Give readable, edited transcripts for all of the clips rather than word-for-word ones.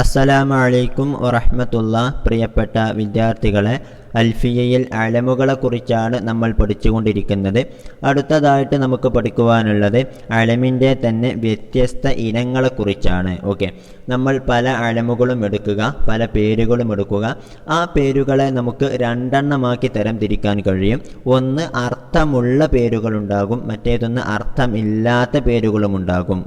അസ്സലാമു അലൈക്കും വറഹ്മത്തുള്ളാഹി. പ്രിയപ്പെട്ട വിദ്യാർത്ഥികളെ, അൽഫിയയിൽ അലമുകളെക്കുറിച്ചാണ് നമ്മൾ പഠിച്ചുകൊണ്ടിരിക്കുന്നത്. അടുത്തതായിട്ട് നമുക്ക് പഠിക്കുവാനുള്ളത് അലമിൻ്റെ തന്നെ വ്യത്യസ്ത ഇനങ്ങളെക്കുറിച്ചാണ്. നമ്മൾ പല അലമുകളും എടുക്കുക, പല പേരുകളും എടുക്കുക. ആ പേരുകളെ നമുക്ക് രണ്ടെണ്ണമാക്കി തരംതിരിക്കാൻ കഴിയും. ഒന്ന് അർത്ഥമുള്ള പേരുകളുണ്ടാകും, മറ്റേതൊന്ന് അർത്ഥമില്ലാത്ത പേരുകളുമുണ്ടാകും.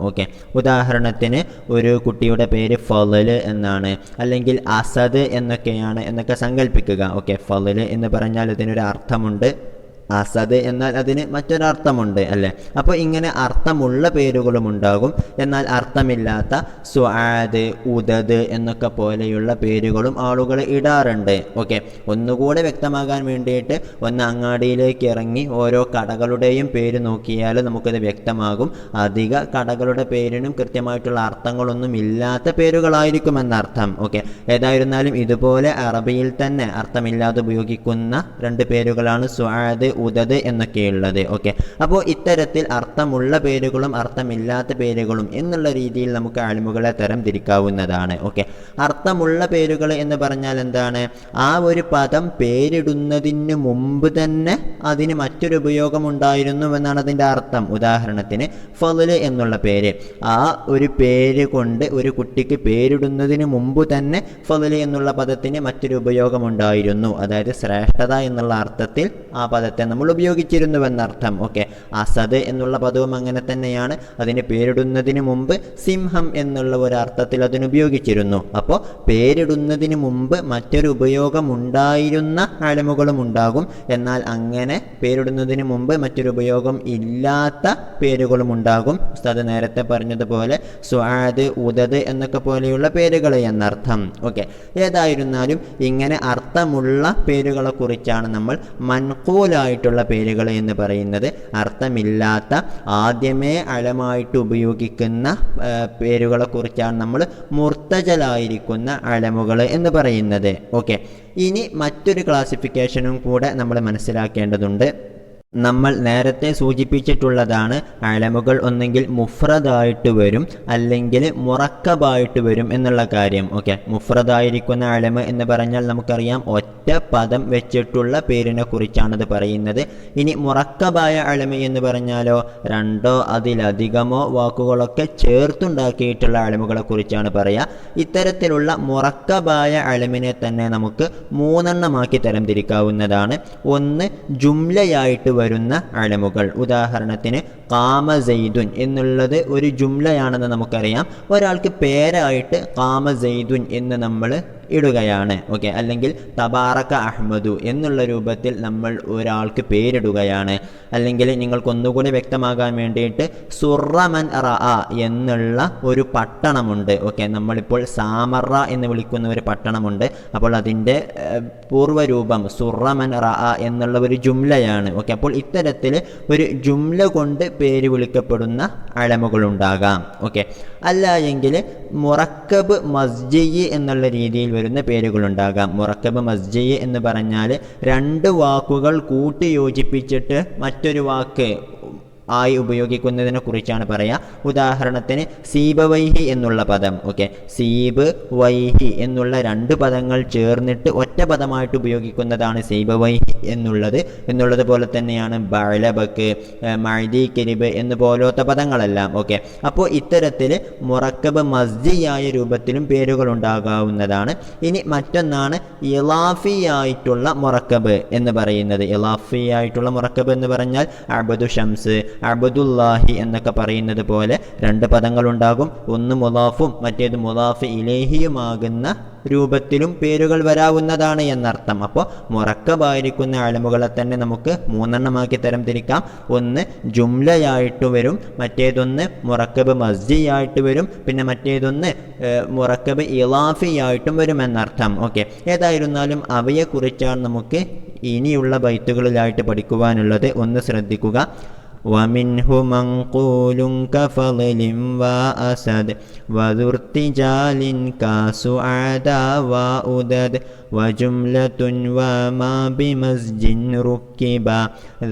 ഉദാഹരണത്തിന് ഒരു കുട്ടിയുടെ പേര് ഫളല് എന്നാണ്, അല്ലെങ്കിൽ അസദ് എന്നൊക്കെ സങ്കല്പിക്കുക. ഫളല് എന്ന് പറഞ്ഞാൽ ഇതിനൊരു അർത്ഥമുണ്ട്, അസദ് എന്നാൽ അതിന് മറ്റൊരർത്ഥമുണ്ട് അല്ലേ. അപ്പോൾ ഇങ്ങനെ അർത്ഥമുള്ള പേരുകളും ഉണ്ടാകും, എന്നാൽ അർത്ഥമില്ലാത്ത സുആദ്, ഉദദ് എന്നൊക്കെ പോലെയുള്ള പേരുകളും ആളുകൾ ഇടാറുണ്ട്. ഒന്നുകൂടെ വ്യക്തമാകാൻ വേണ്ടിയിട്ട് ഒന്ന് അങ്ങാടിയിലേക്ക് ഇറങ്ങി ഓരോ കടകളുടെയും പേര് നോക്കിയാൽ നമുക്കത് വ്യക്തമാകും. അധിക കടകളുടെ പേരിനും കൃത്യമായിട്ടുള്ള അർത്ഥങ്ങളൊന്നും ഇല്ലാത്ത പേരുകളായിരിക്കുമെന്നർത്ഥം. ഏതായിരുന്നാലും ഇതുപോലെ അറബിയിൽ തന്നെ അർത്ഥമില്ലാതെ ഉപയോഗിക്കുന്ന രണ്ട് പേരുകളാണ് സുആദ്, ഉദദ് എന്നൊക്കെയുള്ളത്. അപ്പോൾ ഇത്തരത്തിൽ അർത്ഥമുള്ള പേരുകളും അർത്ഥമില്ലാത്ത പേരുകളും എന്നുള്ള രീതിയിൽ നമുക്ക് അലിമുകളെ തരം തിരിക്കാവുന്നതാണ്. അർത്ഥമുള്ള പേരുകൾ എന്ന് പറഞ്ഞാൽ എന്താണ്? ആ ഒരു പദം പേരിടുന്നതിന് മുമ്പ് തന്നെ അതിന് മറ്റൊരു ഉപയോഗം ഉണ്ടായിരുന്നു എന്നാണ് അതിൻ്റെ അർത്ഥം. ഉദാഹരണത്തിന് ഫളല് എന്നുള്ള പേര്, ആ ഒരു പേര് കൊണ്ട് ഒരു കുട്ടിക്ക് പേരിടുന്നതിന് മുമ്പ് തന്നെ ഫളല് എന്നുള്ള പദത്തിന് മറ്റൊരു ഉപയോഗം ഉണ്ടായിരുന്നു. അതായത് ശ്രേഷ്ഠത എന്നുള്ള അർത്ഥത്തിൽ ആ പദത്തെ നമ്മൾ ഉപയോഗിച്ചിരുന്നുവെന്നർത്ഥം. അസദ് എന്നുള്ള പദവും അങ്ങനെ തന്നെയാണ്. അതിന് പേരിടുന്നതിന് മുമ്പ് സിംഹം എന്നുള്ള ഒരു അർത്ഥത്തിൽ അതിനുപയോഗിച്ചിരുന്നു. അപ്പോൾ പേരിടുന്നതിന് മുമ്പ് മറ്റൊരു ഉപയോഗം ഉണ്ടായിരുന്ന അലമുകളും ഉണ്ടാകും, എന്നാൽ അങ്ങനെ പേരിടുന്നതിന് മുമ്പ് മറ്റൊരു ഉപയോഗം ഇല്ലാത്ത പേരുകളും ഉണ്ടാകും. ഉസ്താദ് നേരത്തെ പറഞ്ഞതുപോലെ സുആദ്, ഉദദ് എന്നൊക്കെ പോലെയുള്ള പേരുകൾ എന്നർത്ഥം. ഏതായിരുന്നാലും ഇങ്ങനെ അർത്ഥമുള്ള പേരുകളെ കുറിച്ചാണ് നമ്മൾ മൻഖൂലായിട്ടുള്ള പേരുകൾ എന്ന് പറയുന്നത്. അർത്ഥമില്ലാത്ത ആദ്യമേ അലമായിട്ട് ഉപയോഗിക്കുന്ന പേരുകളെ കുറിച്ചാണ് നമ്മൾ മുർത്തജലായിരിക്കുന്ന അലമുകൾ എന്ന് പറയുന്നത്. ഇനി മറ്റൊരു ക്ലാസിഫിക്കേഷനും കൂടെ നമ്മൾ മനസ്സിലാക്കേണ്ടതുണ്ട്. നമ്മൾ നേരത്തെ സൂചിപ്പിച്ചിട്ടുള്ളതാണ്, അലമുകൾ ഒന്നെങ്കിൽ മുഫ്രദായിട്ട് വരും അല്ലെങ്കിൽ മുറക്കബായിട്ട് വരും എന്നുള്ള കാര്യം. മുഫ്രദായിരിക്കുന്ന അലമ് എന്ന് പറഞ്ഞാൽ നമുക്കറിയാം ഒറ്റ പദം വെച്ചിട്ടുള്ള പേരിനെ കുറിച്ചാണത് പറയുന്നത്. ഇനി മുറക്കബായ അലമ് എന്ന് പറഞ്ഞാലോ രണ്ടോ അതിലധികമോ വാക്കുകളൊക്കെ ചേർത്തുണ്ടാക്കിയിട്ടുള്ള അലമുകളെ കുറിച്ചാണ് പറയുക. ഇത്തരത്തിലുള്ള മുറക്കബായ അലമിനെ തന്നെ നമുക്ക് മൂന്നെണ്ണമാക്കി തരംതിരിക്കാവുന്നതാണ്. ഒന്ന് ജുംലയായിട്ട് വരുന്ന അലമുകൾ. ഉദാഹരണത്തിന് ഖാമ സൈദുൻ എന്നുള്ളത് ഒരു ജുംലയാണെന്ന് നമുക്കറിയാം. ഒരാൾക്ക് പേരായിട്ട് ഖാമ സൈദുൻ എന്ന് നമ്മൾ ഇടുകയാണ്. അല്ലെങ്കിൽ തബാറക അഹ്മദു എന്നുള്ള രൂപത്തിൽ നമ്മൾ ഒരാൾക്ക് പേരിടുകയാണ്. അല്ലെങ്കിൽ നിങ്ങൾക്കൊന്നുകൂടി വ്യക്തമാകാൻ വേണ്ടിയിട്ട് സുറമൻ റഅ എന്നുള്ള ഒരു പട്ടണമുണ്ട്. നമ്മളിപ്പോൾ സാമറ എന്ന് വിളിക്കുന്ന ഒരു പട്ടണമുണ്ട്. അപ്പോൾ അതിൻ്റെ പൂർവ്വരൂപം സുറമൻ റഅ എന്നുള്ള ഒരു ജുംലയാണ്. അപ്പോൾ ഇത്തരത്തിൽ ഒരു ജുംല കൊണ്ട് പേര് വിളിക്കപ്പെടുന്ന അലമുകളുണ്ടാകാം. അല്ല എങ്കിൽ മുറക്കബ് മസ്ജിയ് എന്നുള്ള രീതിയിൽ വരുന്ന പേരുകളുണ്ടാകാം. മുറക്കബ് മസ്ജിയ് എന്ന് പറഞ്ഞാൽ രണ്ട് വാക്കുകൾ കൂട്ടി യോജിപ്പിച്ചിട്ട് മറ്റൊരു വാക്ക് ആയി ഉപയോഗിക്കുന്നതിനെ കുറിച്ചാണ് പറയുക. ഉദാഹരണത്തിന് സീബവൈഹി എന്നുള്ള പദം. സീബ് വൈഹി എന്നുള്ള രണ്ട് പദങ്ങൾ ചേർന്നിട്ട് ഒറ്റ പദമായിട്ട് ഉപയോഗിക്കുന്നതാണ് സീബവൈഹി എന്നുള്ളത് പോലെ തന്നെയാണ് ബഅലബക്ക്, മഅദി കരിബ് എന്ന് പോലത്തെ പദങ്ങളെല്ലാം. അപ്പോൾ ഇത്തരത്തിൽ മുറക്കബ് മസ്ജിയായ രൂപത്തിലും പേരുകൾ ഉണ്ടാകാവുന്നതാണ്. ഇനി മറ്റൊന്നാണ് ഇളാഫിയായിട്ടുള്ള മുറക്കബ് എന്ന് പറയുന്നത്. ഇളാഫിയായിട്ടുള്ള മുറക്കബ് എന്ന് പറഞ്ഞാൽ അബ്ദു ഷംസ്, അബ്ദുല്ലാഹി എന്നൊക്കെ പറയുന്നത് പോലെ രണ്ട് പദങ്ങളുണ്ടാകും. ഒന്ന് മുലാഫും മറ്റേത് മുലാഫ് ഇലൈഹിയുമാകുന്ന രൂപത്തിലും പേരുകൾ വരാവുന്നതാണ് എന്നർത്ഥം. അപ്പോൾ മുറക്കബായിരിക്കുന്ന അലമുകളെ തന്നെ നമുക്ക് മൂന്നെണ്ണമാക്കി തരംതിരിക്കാം. ഒന്ന് ജുംലയായിട്ട് വരും, മറ്റേതൊന്ന് മുറക്കബ് മസ്ജിയായിട്ട് വരും, പിന്നെ മറ്റേതൊന്ന് മുറക്കബ് ഇളാഫിയായിട്ടും വരുമെന്നർത്ഥം. ഏതായിരുന്നാലും അവയെക്കുറിച്ചാണ് നമുക്ക് ഇനിയുള്ള ബൈത്തുകളിലായിട്ട് പഠിക്കുവാനുള്ളത്. ഒന്ന് ശ്രദ്ധിക്കുക. ومنه منقول كفضل وأسد وذو ارتجال كسعاد وأدد وجملة وما بمزج ركبا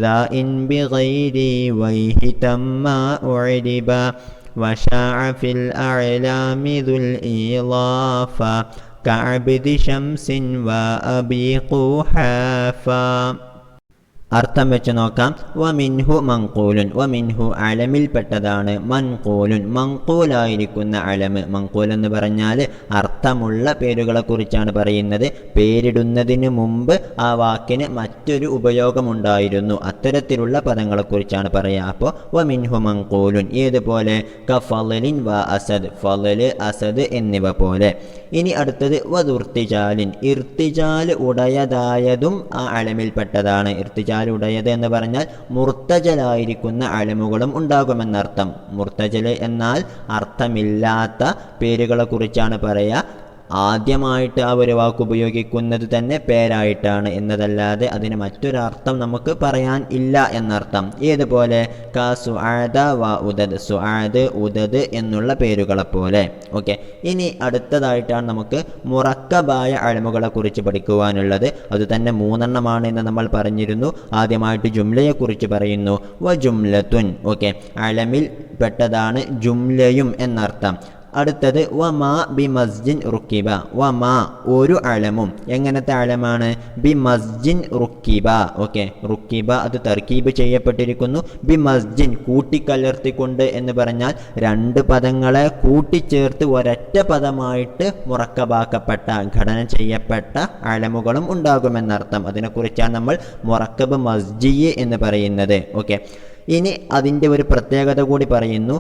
ذا إن بغير ويه تم أعربا وشاع في الأعلام ذو الإضافة كعبد شمس وأبي قحافة. അർത്ഥം വെച്ച് നോക്കാം. വമിൻഹു മങ്കൂലുൻ, വമിൻഹു അലമിൽപ്പെട്ടതാണ്, മൻകൂലുൻ മങ്കൂലായിരിക്കുന്ന അലമ്. മങ്കൂൽ എന്ന് പറഞ്ഞാൽ അർത്ഥമുള്ള പേരുകളെക്കുറിച്ചാണ് പറയുന്നത്. പേരിടുന്നതിന് മുമ്പ് ആ വാക്കിന് മറ്റൊരു ഉപയോഗമുണ്ടായിരുന്നു, അത്തരത്തിലുള്ള പദങ്ങളെക്കുറിച്ചാണ് പറയുക. അപ്പോൾ വമിൻഹു മങ്കൂലുൻ ഏതുപോലെ? കഫലിൻ വ അസദ്, ഫലല് അസദ് എന്നിവ പോലെ. ഇനി അടുത്തത് വദുർത്തിജാലിൻ, ഇർത്തിജാൽ ഉടയതായതും ആ അലമിൽപ്പെട്ടതാണ്. ഇർത്തിജാൽ ഉടയത് എന്ന് പറഞ്ഞാൽ മുർത്തജലായിരിക്കുന്ന അലമുകളും ഉണ്ടാകുമെന്നർത്ഥം. മുർത്തജൽ എന്നാൽ അർത്ഥമില്ലാത്ത പേരുകളെ കുറിച്ചാണ് പറയുക. ആദ്യമായിട്ട് ആ ഒരു വാക്ക് ഉപയോഗിക്കുന്നത് തന്നെ പേരായിട്ടാണ് എന്നതല്ലാതെ അതിന് മറ്റൊരർത്ഥം നമുക്ക് പറയാൻ ഇല്ല എന്നർത്ഥം. ഏതുപോലെ? ക സുആദ വ ഉദദ്, സുആദ് ഉദദ് എന്നുള്ള പേരുകളെപ്പോലെ. ഓക്കെ, ഇനി അടുത്തതായിട്ടാണ് നമുക്ക് മുറക്കബായ അലമുകളെ കുറിച്ച് പഠിക്കുവാനുള്ളത്. അത് തന്നെ 3 എന്ന് നമ്മൾ പറഞ്ഞിരുന്നു. ആദ്യമായിട്ട് ജുംലയെക്കുറിച്ച് പറയുന്നു. വ ജുംലത്തുൻ, ഓക്കെ, അലമിൽ പെട്ടതാണ് ജുംലയും എന്നർത്ഥം. അടുത്തത് വമാ ബി മസ്ജിൻ റുക്കിബ, വമാ ഒരു അലമും. എങ്ങനത്തെ അലമാണ്? ബി മസ്ജിൻ റുക്കിബ, ഓക്കെ, റുക്കിബ അത് തർക്കീബ് ചെയ്യപ്പെട്ടിരിക്കുന്നു. ബി മസ്ജിൻ കൂട്ടിക്കലർത്തിക്കൊണ്ട് എന്ന് പറഞ്ഞാൽ 2 പദങ്ങളെ കൂട്ടിച്ചേർത്ത് ഒരൊറ്റ പദമായിട്ട് മുറക്കബാക്കപ്പെട്ട ഘടന ചെയ്യപ്പെട്ട അലമുകളും ഉണ്ടാകുമെന്നർത്ഥം. അതിനെക്കുറിച്ചാണ് നമ്മൾ മുറക്കബ് മസ്ജി എന്ന് പറയുന്നത്. ഓക്കെ, ഇനി അതിൻ്റെ ഒരു പ്രത്യേകത കൂടി പറയുന്നു.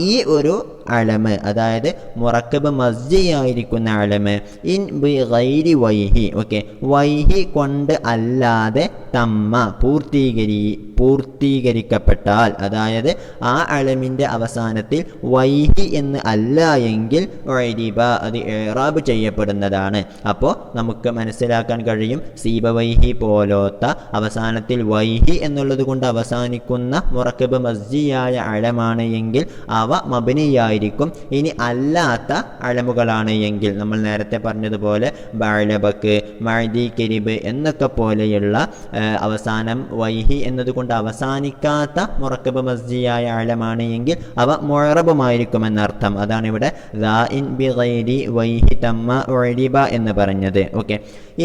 ഈ ഒരു അലമ്, അതായത് മുറക്കബ് മസ്ജിയായിരിക്കുന്ന അലമ് ഇൻ ബി ഗൈരി വൈഹി, ഓക്കെ, വൈഹി കൊണ്ട് അല്ലാതെ തമ്മ പൂർത്തീകരിക്കപ്പെട്ടാൽ, അതായത് ആ അലമിൻ്റെ അവസാനത്തിൽ വൈഹി എന്ന് അല്ല എങ്കിൽ ഉരിബ അത് ഇറാബ് ചെയ്യപ്പെടുന്നതാണ്. അപ്പോൾ നമുക്ക് മനസ്സിലാക്കാൻ കഴിയും, സീബവൈഹി പോലത്തെ അവസാനത്തിൽ വൈഹി എന്നുള്ളത് കൊണ്ട് അവസാനിക്കുന്ന മുറക്കബ് മസ്ജിയായ അലമാണ് എങ്കിൽ അവ മബ്നിയായിരിക്കും. ഇനി അല്ലാത്ത അലമുകളാണ് എങ്കിൽ നമ്മൾ നേരത്തെ പറഞ്ഞതുപോലെ ബഅലബക്ക്, മഅദി കരീബ് എന്നൊക്കെ പോലെയുള്ള അവസാനം വൈഹി എന്നതുകൊണ്ട് അവസാനിക്കാത്ത മുറക്കബ് മസ്ജിയായ അലമാണ് എങ്കിൽ അവ മുഅറബുമായിരിക്കുമെന്നർത്ഥം. അതാണ് ഇവിടെ ദാഇൻ ബി ഗൈരി വൈഹി തമ്മ ഉരിബ എന്ന് പറഞ്ഞത്. ഓക്കെ,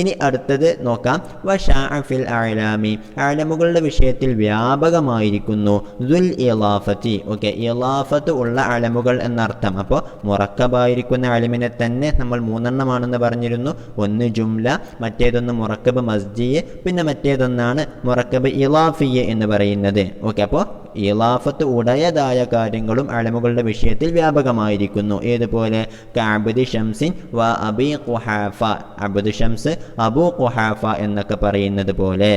ഇനി അടുത്തത് നോക്കാം. വശാഅ ഫിൽ അഅലാമി, അലമുകളുടെ വിഷയത്തിൽ വ്യാപകമായിരിക്കുന്നു. ദുൽ ഇളാഫത്തി, ഓക്കെ, ഇളാഫത്ത് ഉള്ള അലമുകൾ എന്നർത്ഥം. അപ്പോൾ മുറക്കബായിരിക്കുന്ന അലിമിനെ തന്നെ നമ്മൾ 3 പറഞ്ഞിരുന്നു. ഒന്ന് ജുംല, മറ്റേതൊന്ന് മുറക്കബ് മസ്ജിയ്, പിന്നെ മറ്റേതൊന്നാണ് മുറക്കബ് ഇളാഫിയ് എന്ന് പറയുന്നത്. ഓക്കെ, അപ്പോൾ ഇളാഫത്ത് ഉടയതായ കാര്യങ്ങളും അലമുകളുടെ വിഷയത്തിൽ വ്യാപകമായിരിക്കുന്നു. ഏതുപോലെ? കഅബ്ദി ഷംസിൻ വ അബി ഖുഹാഫ, അബ്ദു ഷംസ് അബൂ ഖുഹാഫ എന്നൊക്കെ പറയുന്നത് പോലെ.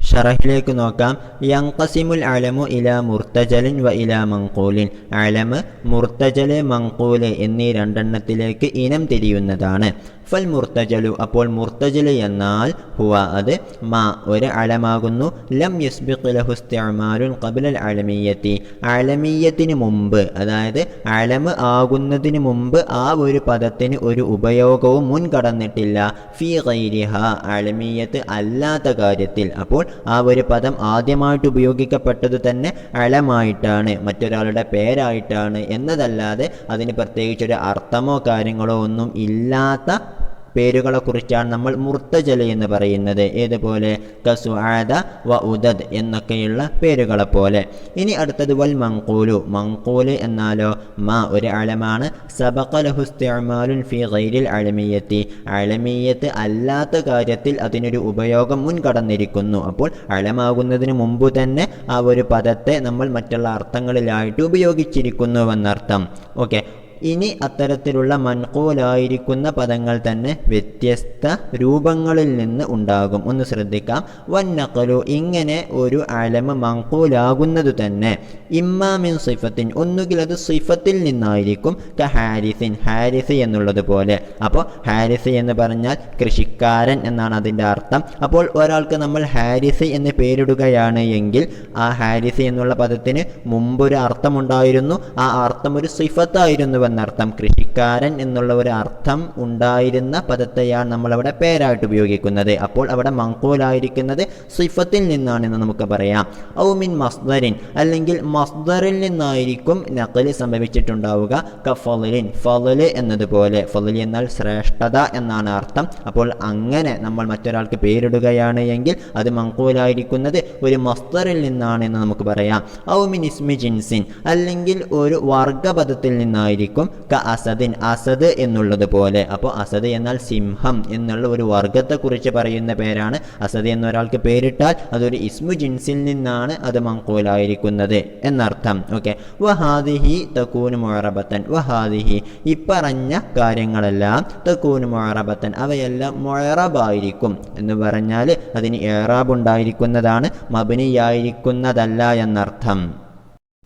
ഷറഹിലേക്ക് നോക്കാം. യൻഖസിമുൽ അലമു ഇലാ മുർത്തജലിൻ വ ഇലാ മൻഖൂലിൻ, അലമ് മുർത്തജല് മൻഖൂല് എന്നീ 2 ഇനം തിരിയുന്നതാണ്. ഫൽ മുർത്തജലു, അപ്പോൾ മുർത്തജല് എന്നാൽ ഹുവ അത് മാ ഒരു അലമാകുന്നു. ലം യസ്ബിഖ് ലഹു ഇസ്തിഅമാലുൻ ഖബ്ലൽ അലമിയ്യത്തി, അലമിയ്യത്തിന് മുമ്പ്, അതായത് അലമ് ആകുന്നതിന് മുമ്പ് ആ ഒരു പദത്തിന് ഒരു ഉപയോഗവും മുൻകടന്നിട്ടില്ല. ഫീ ഗൈരിഹ, അലമിയ്യത്ത് അല്ലാത്ത കാര്യത്തിൽ. അപ്പോൾ ആ ഒരു പദം ആദ്യമായിട്ട് ഉപയോഗിക്കപ്പെട്ടത് തന്നെ അലമായിട്ടാണ്, മറ്റൊരാളുടെ പേരായിട്ടാണ് എന്നതല്ലാതെ അതിന് പ്രത്യേകിച്ചൊരു അർത്ഥമോ കാര്യങ്ങളോ ഒന്നും ഇല്ലാത്ത പേരുകളെക്കുറിച്ചാണ് നമ്മൾ മുർത്തജല് എന്ന് പറയുന്നത്. ഏതുപോലെ? കസുആദ വ ഉദദ് എന്നൊക്കെയുള്ള പേരുകളെപ്പോലെ. ഇനി അടുത്തത് വൽ മൻഖൂലു, മൻഖൂല് എന്നാലോ മാ ഒരു അലമാണ്. സബഖ ലഹു ഇസ്തിഅമാലുൻ ഫീ ഗൈരിൽ അലമിയ്യത്തി, അലമിയ്യത്ത് അല്ലാത്ത കാര്യത്തിൽ അതിനൊരു ഉപയോഗം മുൻകടന്നിരിക്കുന്നു. അപ്പോൾ അലമാകുന്നതിന് മുമ്പ് തന്നെ ആ ഒരു പദത്തെ നമ്മൾ മറ്റുള്ള അർത്ഥങ്ങളിലായിട്ട് ഉപയോഗിച്ചിരിക്കുന്നുവെന്നർത്ഥം. ഓക്കെ, ഇനി അത്തരത്തിലുള്ള മൻഖൂലായിരിക്കുന്ന പദങ്ങൾ തന്നെ വ്യത്യസ്ത രൂപങ്ങളിൽ നിന്ന് ഉണ്ടാകും. ഒന്ന് ശ്രദ്ധിക്കാം. വന്നഖലു, ഇങ്ങനെ ഒരു അലമ് മൻഖൂലാകുന്നത് തന്നെ ഇമ്മാ മിൻ സിഫത്തിൻ, ഒന്നുകിൽ അത് സിഫത്തിൽ നിന്നായിരിക്കും. ഹാരിസിൻ, ഹാരിസ് എന്നുള്ളത് പോലെ. അപ്പോൾ ഹാരിസ് എന്ന് പറഞ്ഞാൽ കൃഷിക്കാരൻ എന്നാണ് അതിൻ്റെ അർത്ഥം. അപ്പോൾ ഒരാൾക്ക് നമ്മൾ ഹാരിസ് എന്ന് പേരിടുകയാണ് എങ്കിൽ ആ ഹാരിസ് എന്നുള്ള പദത്തിന് മുമ്പൊരു അർത്ഥമുണ്ടായിരുന്നു, ആ അർത്ഥം ഒരു സിഫത്തായിരുന്നു എന്നർത്ഥം, കൃഷിക്കാരൻ എന്നുള്ള ഒരു അർത്ഥം ഉണ്ടായിരുന്ന പദത്തെയാണ് നമ്മളവിടെ പേരായിട്ട് ഉപയോഗിക്കുന്നത്. അപ്പോൾ അവിടെ മങ്കൂലായിരിക്കുന്നത് സിഫത്തിൽ നിന്നാണെന്ന് നമുക്ക് പറയാം. ഔ മിൻ മസ്ദറിൻ, അല്ലെങ്കിൽ മസ്ദറിൽ നിന്നായിരിക്കും നഖല് സംഭവിച്ചിട്ടുണ്ടാവുക. കഫളിൻ, ഫള് എന്നതുപോലെ. ഫള് എന്നാൽ ശ്രേഷ്ഠത എന്നാണ് അർത്ഥം. അപ്പോൾ അങ്ങനെ നമ്മൾ മറ്റൊരാൾക്ക് പേരിടുകയാണ് എങ്കിൽ അത് മങ്കൂലായിരിക്കുന്നത് ഒരു മസ്ദറിൽ നിന്നാണെന്ന് നമുക്ക് പറയാം. ഔ മിൻ ഇസ്മി ജിൻസിൻ, അല്ലെങ്കിൽ ഒരു വർഗപദത്തിൽ നിന്നായിരിക്കും. ക അസദിൻ, അസദ് എന്നുള്ളത് പോലെ. അപ്പോൾ അസദ് എന്നാൽ സിംഹം എന്നുള്ള ഒരു വർഗത്തെക്കുറിച്ച് പറയുന്ന പേരാണ്. അസദ് എന്നൊരാൾക്ക് പേരിട്ടാൽ അതൊരു ഇസ്മു ജിൻസിൽ നിന്നാണ് അത് മങ്കൂലായിരിക്കുന്നത് എന്നർത്ഥം. ഓക്കെ. വഹാദിഹി തകൂനു മുഅറബത്തൻ, വഹാദിഹി ഇപ്പറഞ്ഞ കാര്യങ്ങളെല്ലാം തകൂനു മുഅറബത്തൻ അവയെല്ലാം മുഅറബായിരിക്കും എന്ന് പറഞ്ഞാൽ അതിന് ഇഅ്റാബ് ഉണ്ടായിരിക്കുന്നതാണ്, മബ്നിയായിരിക്കുന്നതല്ല എന്നർത്ഥം.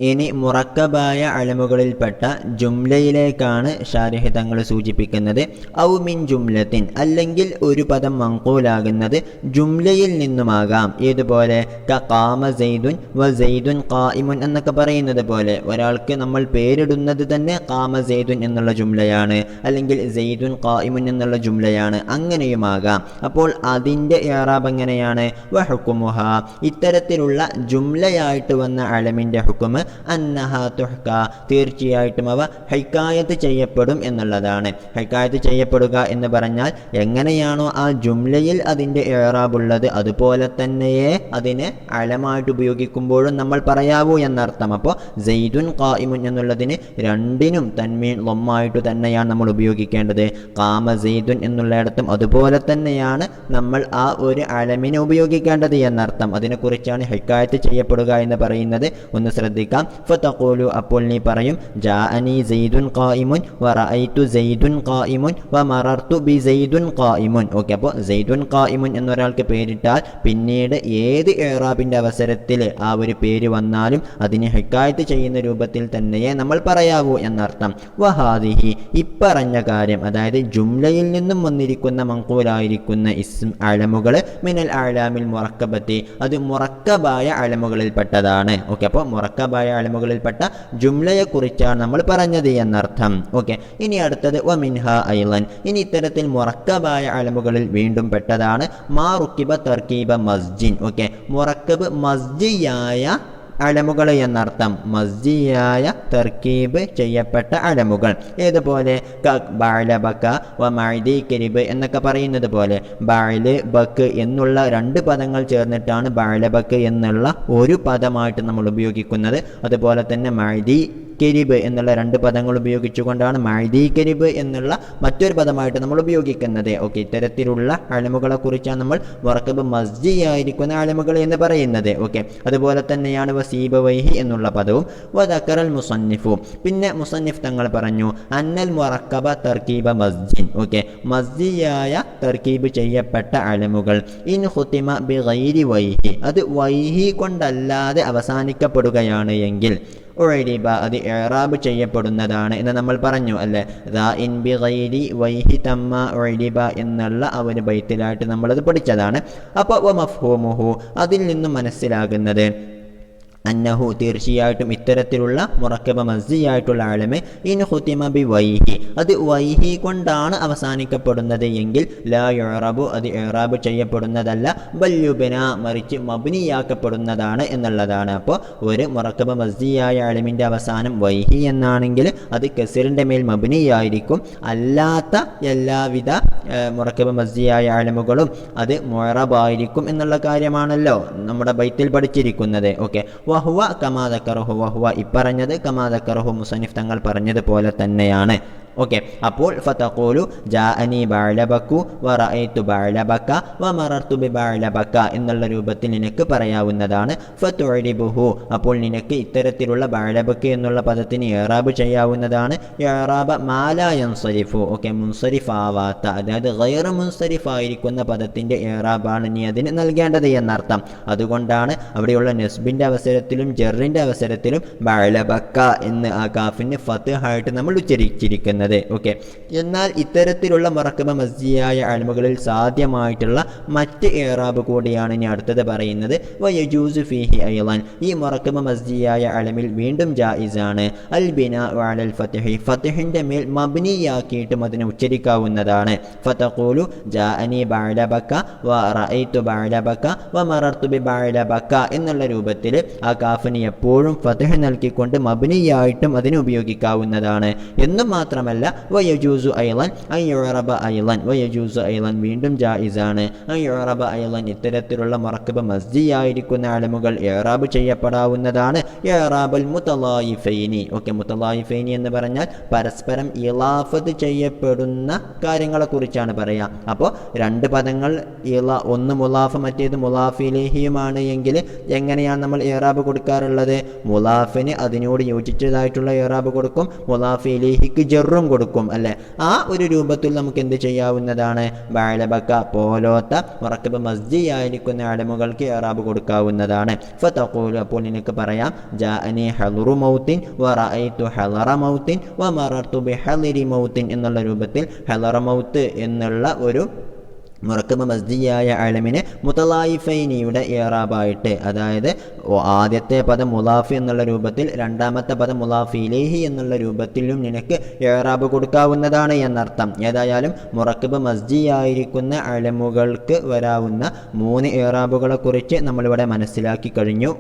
ഇനി മുറക്കബായ അലമുകളിൽപ്പെട്ട ജുംലയിലേക്കാണ് ഷാരിഹ് തങ്ങൾ സൂചിപ്പിക്കുന്നത്. ഔ മിൻ ജുംലത്തിൻ, അല്ലെങ്കിൽ ഒരു പദം മങ്കൂലാകുന്നത് ജുംലയിൽ നിന്നുമാകാം. ഏതുപോലെ? ക ഖാമ സെയ്ദുൻ വ സെയ്ദുൻ ഖായിമുൻ എന്നൊക്കെ പറയുന്നത് പോലെ. ഒരാൾക്ക് നമ്മൾ പേരിടുന്നത് തന്നെ ഖാമ സെയ്ദുൻ എന്നുള്ള ജുംലയാണ്, അല്ലെങ്കിൽ സെയ്ദുൻ ഖായിമുൻ എന്നുള്ള ജുംലയാണ്. അങ്ങനെയുമാകാം. അപ്പോൾ അതിൻ്റെ ഇഅ്റാബ് എങ്ങനെയാണ്? വ ഹുക്മുഹ, ഇത്തരത്തിലുള്ള ജുംലയായിട്ട് വന്ന അലമിൻ്റെ ഹുക്മ് അന്നഹ തുഹ്ക, തീർച്ചയായിട്ടും അവ ഹൈക്കായത്ത് ചെയ്യപ്പെടും എന്നുള്ളതാണ്. ഹൈക്കായത്ത് ചെയ്യപ്പെടുക എന്ന് പറഞ്ഞാൽ എങ്ങനെയാണോ ആ ജുംലയിൽ അതിൻ്റെ ഇഅ്റാബ് ഉള്ളത് അതുപോലെ തന്നെയേ അതിനെ അലമായിട്ട് ഉപയോഗിക്കുമ്പോഴും നമ്മൾ പറയാവൂ എന്നർത്ഥം. അപ്പോൾ സെയ്ദുൻ ഖായിമുൻ എന്നുള്ളതിന് രണ്ടിനും തൻവീൻ ലൊമ്മായിട്ട് തന്നെയാണ് നമ്മൾ ഉപയോഗിക്കേണ്ടത്. ഖാമ സെയ്ദുൻ എന്നുള്ളിടത്തും അതുപോലെ തന്നെയാണ് നമ്മൾ ആ ഒരു അലമിനെ ഉപയോഗിക്കേണ്ടത് എന്നർത്ഥം. അതിനെക്കുറിച്ചാണ് ഹൈക്കായത്ത് ചെയ്യപ്പെടുക എന്ന് പറയുന്നത്. ഒന്ന് ശ്രദ്ധിക്കാം. ഫതഖൂലു, അപ്പോൾ നീ പറയും ജാഅനി സെയ്ദുൻ ഖായിമുൻ വറഅയ്തു സെയ്ദുൻ ഖായിമുൻ വമറർതു ബി സെയ്ദുൻ ഖായിമുൻ. ഓക്കെ. അപ്പോൾ സെയ്ദുൻ ഖായിമുൻ എന്നൊരാൾക്ക് പേരിട്ടാൽ പിന്നീട് ഏത് ഇഅ്റാബിൻ്റെ അവസരത്തിൽ ആ ഒരു പേര് വന്നാലും അതിനെ ഹിക്കായത്ത് ചെയ്യുന്ന രൂപത്തിൽ തന്നെയേ നമ്മൾ പറയാവൂ എന്നർത്ഥം. വഹാദിഹി, ഇപ്പറഞ്ഞ കാര്യം, അതായത് ജുംലയിൽ നിന്നും വന്നിരിക്കുന്ന മങ്കൂലായിരിക്കുന്ന ഇസ്ം അലമുകൾ മിനൽ അഅ്ലാമിൽ മുറക്കബത്തി, അത് മുറക്കബായ അലമുകളിൽപ്പെട്ടതാണ്. ഓക്കെ. അപ്പോൾ മുറക്കബായ അലമുകളിൽപ്പെട്ട ജുംലയെക്കുറിച്ചാണ് നമ്മൾ പറഞ്ഞത് എന്നർത്ഥം. ഓക്കെ. ഇനി അടുത്തത് വമിൻഹ ഐളൻ, ഇനി ഇത്തരത്തിൽ മുറക്കബായ അലമുകളിൽ വീണ്ടും പെട്ടതാണ് മാ റുക്കിബ തർക്കീബ മസ്ജിൻ. ഓക്കെ. മുറക്കബ് മസ്ജിയായ അലമുകൾ എന്നർത്ഥം, മസ്ജിയായ തർക്കീബ് ചെയ്യപ്പെട്ട അലമുകൾ. ഏതുപോലെ? ബഅല ബക വ മഅദി കരിബ് എന്നൊക്കെ പറയുന്നത് പോലെ. ബഅല് ബക്ക് എന്നുള്ള രണ്ട് പദങ്ങൾ ചേർന്നിട്ടാണ് ബഅല ബക്ക് എന്നുള്ള ഒരു പദമായിട്ട് നമ്മൾ ഉപയോഗിക്കുന്നത്. അതുപോലെ തന്നെ മഅദി കെരിബ് എന്നുള്ള രണ്ട് പദങ്ങൾ ഉപയോഗിച്ചുകൊണ്ടാണ് മഅദി കെരിബ് എന്നുള്ള മറ്റൊരു പദമായിട്ട് നമ്മൾ ഉപയോഗിക്കുന്നത്. ഓക്കെ. ഇത്തരത്തിലുള്ള അലമുകളെ കുറിച്ചാണ് നമ്മൾ മുറക്കബ് മസ്ജിയായിരിക്കുന്ന അലമുകൾ എന്ന് പറയുന്നത്. ഓക്കെ. അതുപോലെ തന്നെയാണ് വസീബവൈഹി എന്നുള്ള പദവും. വദക്കറൽ മുസന്നിഫു, പിന്നെ മുസന്നിഫ് തങ്ങൾ പറഞ്ഞു അന്നൽ മുറക്കബ തർക്കീബ മസ്ജിൻ. ഓക്കെ. മസ്ജിയായ തർക്കീബ് ചെയ്യപ്പെട്ട അലമുകൾ ഇൻ ഖുതിമ ബി ഗൈരി വൈഹി, അത് വൈഹി കൊണ്ടല്ലാതെ അവസാനിക്കപ്പെടുകയാണ് എങ്കിൽ ഉഅരിബ, അത് ഇഅ്റാബ് ചെയ്യപ്പെടുന്നതാണ് എന്ന് നമ്മൾ പറഞ്ഞു അല്ലേ. ദാ ഇൻ ബി ഗൈരി വൈഹി തമ്മ ഉഅരിബ എന്നുള്ള ആ ഒരു ബൈത്തിലായിട്ട് നമ്മളത് പഠിച്ചതാണ്. അപ്പോൾ വ മഫ്ഹൂമുഹു, അതിൽ നിന്നും മനസ്സിലാകുന്നത് അന്നഹു, തീർച്ചയായിട്ടും ഇത്തരത്തിലുള്ള മുറക്കബ മസ്ജിയായിട്ടുള്ള അലമ് ഇൻ ഖുതിമ ബി വൈഹി, അത് വൈഹി കൊണ്ടാണ് അവസാനിക്കപ്പെടുന്നത് എങ്കിൽ ലാ യുഅറബു, അത് ഇഅ്റാബ് ചെയ്യപ്പെടുന്നതല്ല. ബൽ യുബ്ന, മറിച്ച് മബ്നിയാക്കപ്പെടുന്നതാണ് എന്നുള്ളതാണ്. അപ്പോൾ ഒരു മുറക്കബ മസ്ജിയായ അലമിൻ്റെ അവസാനം വൈഹി എന്നാണെങ്കിൽ അത് കസറിൻ്റെ മേൽ മബ്നിയായിരിക്കും. അല്ലാത്ത എല്ലാവിധ മുറക്കബ മസ്ജിയായ അലമുകളും അത് മുഅറബായിരിക്കും എന്നുള്ള കാര്യമാണല്ലോ നമ്മുടെ ബൈത്തിൽ പഠിച്ചിരിക്കുന്നത്. ഓക്കെ. വഹുവ കമാ ദക്കറഹു, വഹുവ ഇപ്പറഞ്ഞത് കമാ ദക്കറഹു മുസന്നിഫ് തങ്ങൾ പറഞ്ഞതുപോലെ തന്നെയാണ്. ഓക്കെ. അപ്പോൾ ഫതഖൂലു ജാഅനി ബഅലബക്കു വറഅയ്തു ബഅലബക വമറർതു ബിബഅലബക എന്നുള്ള രൂപത്തിൽ നിനക്ക് പറയാവുന്നതാണ്. ഫതുഅരിബുഹു, അപ്പോൾ നിനക്ക് ഇത്തരത്തിലുള്ള ബഅലബക എന്നുള്ള പദത്തിന് ഇഅ്റാബ് ചെയ്യാവുന്നതാണ്. ഇഅ്റാബ മാലാ യൻസരിഫു, ഓക്കെ, മുൻസരിഫ് ആവാത്ത, അതായത് ഗൈർ മുൻസരിഫ് ആയിരിക്കുന്ന പദത്തിൻ്റെ ഇഅ്റാബാണ് നീ അതിന് നൽകേണ്ടത് എന്നർത്ഥം. അതുകൊണ്ടാണ് അവിടെയുള്ള നസ്ബിൻ്റെ അവസരത്തിലും ജറിൻ്റെ അവസരത്തിലും ബഅലബക എന്ന് ആ കാഫിന് ഫത്ഹ് ആയിട്ട് നമ്മൾ ഉച്ചരിച്ചിരിക്കുന്നത്. പറയുന്നത്. ഓക്കെ, എന്നാൽ ഇത്തരത്തിലുള്ള മുറക്കബ മസ്ജിയായ അലമുകളിൽ സാധ്യമായിട്ടുള്ള മറ്റ് ഇറാബ് കൂടിയാണ് ഇനി അടുത്തത് പറയുന്നത്. വയജൂസു ഫീഹി അയ്ളൻ, ഈ മുറക്കബ മസ്ജിയായ അലമിൽ വീണ്ടും ജായിസാണ് അൽ ബിനാഉ അലൽ ഫത്ഹി, ഫത്ഹിന്റെ മേൽ മബ്നിയാക്കിയിട്ടും അതിനെ ഉച്ചരിക്കാവുന്നതാണ്. ഫതഖൂലു ജാഅനി ബഅലബക വറഅയ്തു ബഅലബക വമറർതു ബിബഅലബക എന്നുള്ള രൂപത്തിൽ ആ കാഫിന് എപ്പോഴും ഫത്ഹ് നൽകിക്കൊണ്ട് മബ്നിയായിട്ടും അതിനെ ഉപയോഗിക്കാവുന്നതാണ്. എന്നും മാത്രമല്ല വയജൂസു അയ്ളൻ അൻ യുറബ അയ്ളൻ, വയജൂസു അയ്ളൻ വീണ്ടും ജായിസാണ് അൻ യുറബ അയ്ളൻ, ഇത്തരത്തിലുള്ള മുറക്കബ മസ്ജിയായിരിക്കുന്ന അലമുകൾ ഇറാബ് ചെയ്യപ്പെടാവുന്നതാണ്. ഇറാബൽ മുതലായിഫൈനി. ഓക്കെ, മുതലായിഫൈനി എന്ന് പറഞ്ഞാൽ പരസ്പരം ഇളാഫത്ത് ചെയ്യപ്പെടുന്ന കാര്യങ്ങളെക്കുറിച്ചാണ് പറയുക. അപ്പോൾ രണ്ട് പദങ്ങൾ ഒന്ന് മുലാഫ് മറ്റേത് മുലാഫ് ഇലൈഹിയുമാണ് എങ്കിൽ എങ്ങനെയാണ് നമ്മൾ ഇറാബ് കൊടുക്കാറുള്ളത്? മുലാഫിന് അതിനോട് യോജിച്ചതായിട്ടുള്ള ഇറാബ് കൊടുക്കും, മുലാഫ് ഇലൈഹിക്ക് ജറും കൊടുക്കും അല്ലേ? ആ ഒരു രൂപത്തിൽ നമുക്ക് എന്ത് ചെയ്യാവുന്നതാണ്? ബഅലബക പോലോത്ത മുറക്കബ് മസ്ജിയായിരിക്കുന്ന അലമുകൾക്ക് ഇറാബ് കൊടുക്കാവുന്നതാണ്. ഫതഖൂലു, അപ്പോൾ നിനക്ക് പറയാം ജാഅനി ഹളറു മൗത്തിൻ വറഅയ്തു ഹളറ മൗത്തിൻ വമറർതു ബിഹളരി മൗത്തിൻ എന്നുള്ള രൂപത്തിൽ ഹളറ മൗത്ത് എന്നുള്ള ഒരു മുറക്കബ മസ്ജിയായ അലമിനെ മുതലായിഫൈനിയുടെ ഇറാബായിട്ട്, അതായത് ആദ്യത്തെ പദം മുലാഫ് എന്നുള്ള രൂപത്തിൽ രണ്ടാമത്തെ പദം മുലാഫ് ഇലൈഹി എന്നുള്ള രൂപത്തിലും നിനക്ക് ഇറാബ് കൊടുക്കാവുന്നതാണ് എന്നർത്ഥം. ഏതായാലും മുറക്കബ് മസ്ജിയായിരിക്കുന്ന അലമുകൾക്ക് വരാവുന്ന 3 ഇറാബുകളെ കുറിച്ച് നമ്മളിവിടെ മനസ്സിലാക്കി കഴിഞ്ഞു.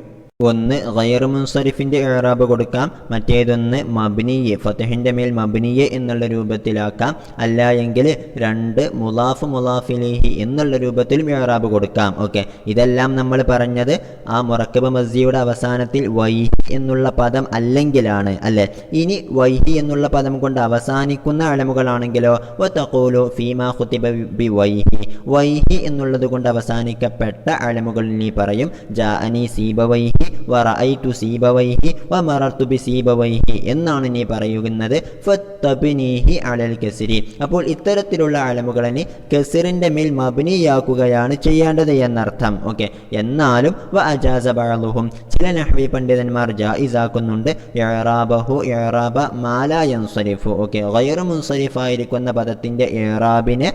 ഒന്ന് ഗൈറു മുൻസരിഫിൻ്റെ ഇറാബ് കൊടുക്കാം, മറ്റേതൊന്ന് മബ്നിയെ ഫതഹിൻ്റെ മേൽ മബ്നിയെ എന്നുള്ള രൂപത്തിലാക്കാം, അല്ല എങ്കിൽ 2 മുലാഫ് മുലാഫിലേഹി എന്നുള്ള രൂപത്തിലും ഇറാബ് കൊടുക്കാം. ഓക്കെ, ഇതെല്ലാം നമ്മൾ പറഞ്ഞത് ആ മുറക്കബ് മസ്ജിയുടെ അവസാനത്തിൽ വൈഹി എന്നുള്ള പദം അല്ലെങ്കിലാണ് അല്ലേ. ഇനി വൈഹി എന്നുള്ള പദം കൊണ്ട് അവസാനിക്കുന്ന അലമുകളാണെങ്കിലോ വതഖൂലു ഫീമാ ഖുതിബ ബി വൈഹി, വൈഹി എന്നുള്ളത് കൊണ്ട് അവസാനിക്കപ്പെട്ട അലമുകളിൽ നീ പറയും ജാഅനി സീബവൈഹി വറഅയ്തു സീബവൈഹി വമറർതു ബിസീബവൈഹി എന്നാണ് നീ പറയുന്നത്. ഫത്തബ്നീഹി അലൽ കസ്രി, അപ്പോൾ ഇത്തരത്തിലുള്ള അലമുകളെ നീ കസ്റിന്റെ മേൽ മബ്നിയാക്കുകയാണ് ചെയ്യേണ്ടത് എന്നർത്ഥം. ഓക്കെ, എന്നാലും വഅജാസ ബഅളുഹും, ചില നഹ്വി പണ്ഡിതന്മാർ ജായിസാക്കുന്നുണ്ട് ഇറാബഹു ഇറാബ മാ ലാ യൻസരിഫു. ഓക്കെ, ഗൈറു മുൻസരിഫായിരിക്കുന്ന പദത്തിന്റെ ഇറാബിനെ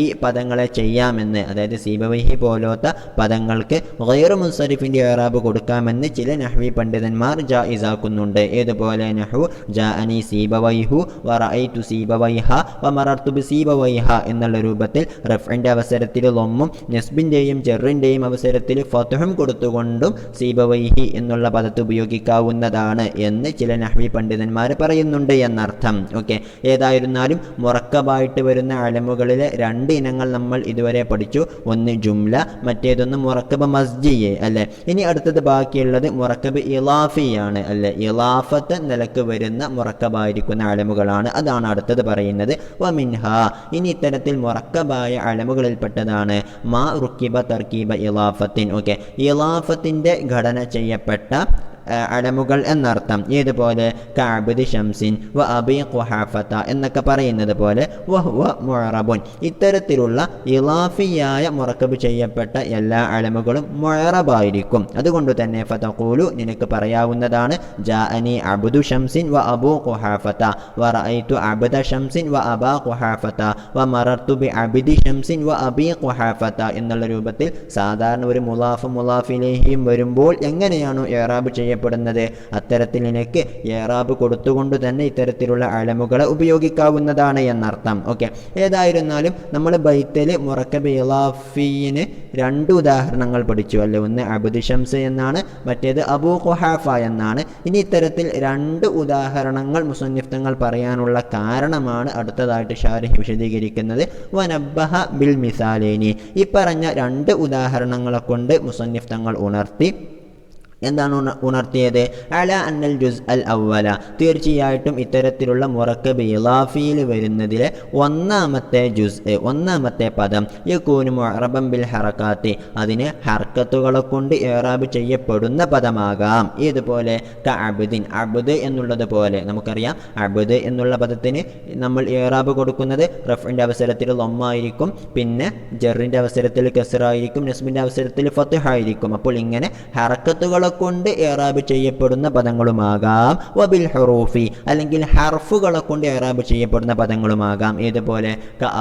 ഈ പദങ്ങളെ ചെയ്യാമെന്ന്, അതായത് സീബവൈഹി പോലത്തെ പദങ്ങൾക്ക് ഗൈറു മുൻസരിഫിന്റെ ഇറാബ് കൊടുക്കാമെന്ന് ചില നഹ്വി പണ്ഡിതന്മാർ ജായിസാക്കുന്നുണ്ട്. ഏതുപോലെ നഹ്വു ജാഅനി സീബവൈഹു വറഅയ്തു സീബവൈഹ വമറർതു ബിസീബവൈഹ എന്നുള്ള രൂപത്തിൽ റഫ്ഇന്റെ അവസരത്തിൽ ലൊമ്മും നസ്ബിന്റെയും ജറിന്റെയും അവസരത്തിൽ ഫത്ഹും കൊടുത്തുകൊണ്ടും സീബവൈഹി എന്നുള്ള പദത്തെ ഉപയോഗിക്കാവുന്നതാണ് എന്ന് ചില നഹ്വി പണ്ഡിതന്മാർ പറയുന്നുണ്ട് എന്നർത്ഥം. ഓക്കെ, ഏതായിരുന്നാലും മുറക്കബായിട്ട് വരുന്ന അലമുകളിലെ 2 ഇനങ്ങൾ നമ്മൾ ഇതുവരെ പഠിച്ചു. ഒന്ന് ജുംല, മറ്റേതൊന്ന് മുറക്കബ് മസ്ജിയെ അല്ലേ. ഇനി അടുത്തത് ബാക്കിയുള്ളത് മുറക്കബ് ഇളാഫിയാണ് അല്ലേ. ഇളാഫത്ത് നിലക്ക് വരുന്ന മുറക്കബായിരിക്കുന്ന അലമുകളാണ്, അതാണ് അടുത്തത് പറയുന്നത്. വമിൻഹ, ഇനി ഇത്തരത്തിൽ മുറക്കബായ അലമുകളിൽപ്പെട്ടതാണ് മാ റുക്കിബ തർക്കീബ ഇളാഫത്തിൻ. ഓക്കെ, ഇളാഫത്തിന്റെ ഘടന ചെയ്യപ്പെട്ട അലമുകൾ എന്നർത്ഥം. ഏതുപോലെ കഅബ്ദി ഷംസിൻ വ അബി ഖുഹാഫത എന്നൊക്കെ പറയുന്നത് പോലെ വഹുവ മുഅറബുൻ, ഇത്തരത്തിലുള്ള ഇളാഫിയായ മുറക്കബ് ചെയ്യപ്പെട്ട എല്ലാ അലമുകളും മുഅറബായിരിക്കും. അതുകൊണ്ട് തന്നെ ഫതഖൂലു, നിനക്ക് പറയാവുന്നതാണ് ജാഅനി അബ്ദു ഷംസിൻ വ അബൂ ഖുഹാഫത വറഅയ്തു അബ്ദ ഷംസിൻ വ അബാ ഖുഹാഫത വമറർതു ബി അബ്ദി ഷംസിൻ വ അബി ഖുഹാഫത എന്നുള്ള രൂപത്തിൽ സാധാരണ ഒരു മുലാഫ് മുലാഫിലേഹിയും വരുമ്പോൾ എങ്ങനെയാണോ ഇറാബ് ചെയ്യപ്പെടുന്നത് അത്തരത്തിൽ നിനക്ക് ഇറാബ് കൊടുത്തുകൊണ്ട് തന്നെ ഇത്തരത്തിലുള്ള അലമുകളെ ഉപയോഗിക്കാവുന്നതാണ് എന്നർത്ഥം. ഓക്കെ, ഏതായിരുന്നാലും നമ്മൾ ബൈത്തിൽ മുറക്കബ് ഇളാഫിന് 2 ഉദാഹരണങ്ങൾ പഠിച്ചു അല്ലേ. ഒന്ന് അബ്ദു ഷംസ് എന്നാണ്, മറ്റേത് അബൂ ഖുഹാഫ എന്നാണ്. ഇനി ഇത്തരത്തിൽ 2 ഉദാഹരണങ്ങൾ മുസന്നിഫ് തങ്ങൾ പറയാനുള്ള കാരണമാണ് അടുത്തതായിട്ട് ഷാരിഹ് വിശദീകരിക്കുന്നത്. വനബ്ബഹ ബിൽ മിസാലൈനി, ഈ പറഞ്ഞ 2 ഉദാഹരണങ്ങളെ കൊണ്ട് മുസന്നിഫ് തങ്ങൾ ഉണർത്തി. എന്താണ് ഉണർത്തിയത്? അല അന്നൽ ജുസ് അൽ അവല, തീർച്ചയായിട്ടും ഇത്തരത്തിലുള്ള മുറക്കബ് ഇളാഫിയിൽ വരുന്നതിലെ ഒന്നാമത്തെ ജുസ്, ഒന്നാമത്തെ പദം യകൂനു മുഅറബൻ ബിൽ ഹറകാത്തി, അതിന് ഹർക്കത്തുകളെ കൊണ്ട് ഇറാബ് ചെയ്യപ്പെടുന്ന പദമാകാം. ഇതുപോലെ കഅബ്ദിൻ, അബ്ദ് എന്നുള്ളത് പോലെ നമുക്കറിയാം അബ്ദ് എന്നുള്ള പദത്തിന് നമ്മൾ ഇറാബ് കൊടുക്കുന്നത് റഫ്ഇന്റെ അവസരത്തിൽ ലൊമ്മായിരിക്കും, പിന്നെ ജറിന്റെ അവസരത്തിൽ കസ്റായിരിക്കും, നസ്ബിന്റെ അവസരത്തിൽ ഫത്ഹായിരിക്കും. അപ്പോൾ ഇങ്ങനെ ഹർക്കത്തുകളെ കൊണ്ട് ഇറാബ് ചെയ്യപ്പെടുന്ന പദങ്ങളുമാകാം. വബിൽ ഹുറൂഫി അല്ലെങ്കിൽ ഹർഫുകളെ കൊണ്ട് ഇറാബ് ചെയ്യപ്പെടുന്ന പദങ്ങളുമാകാം. ഇതുപോലെ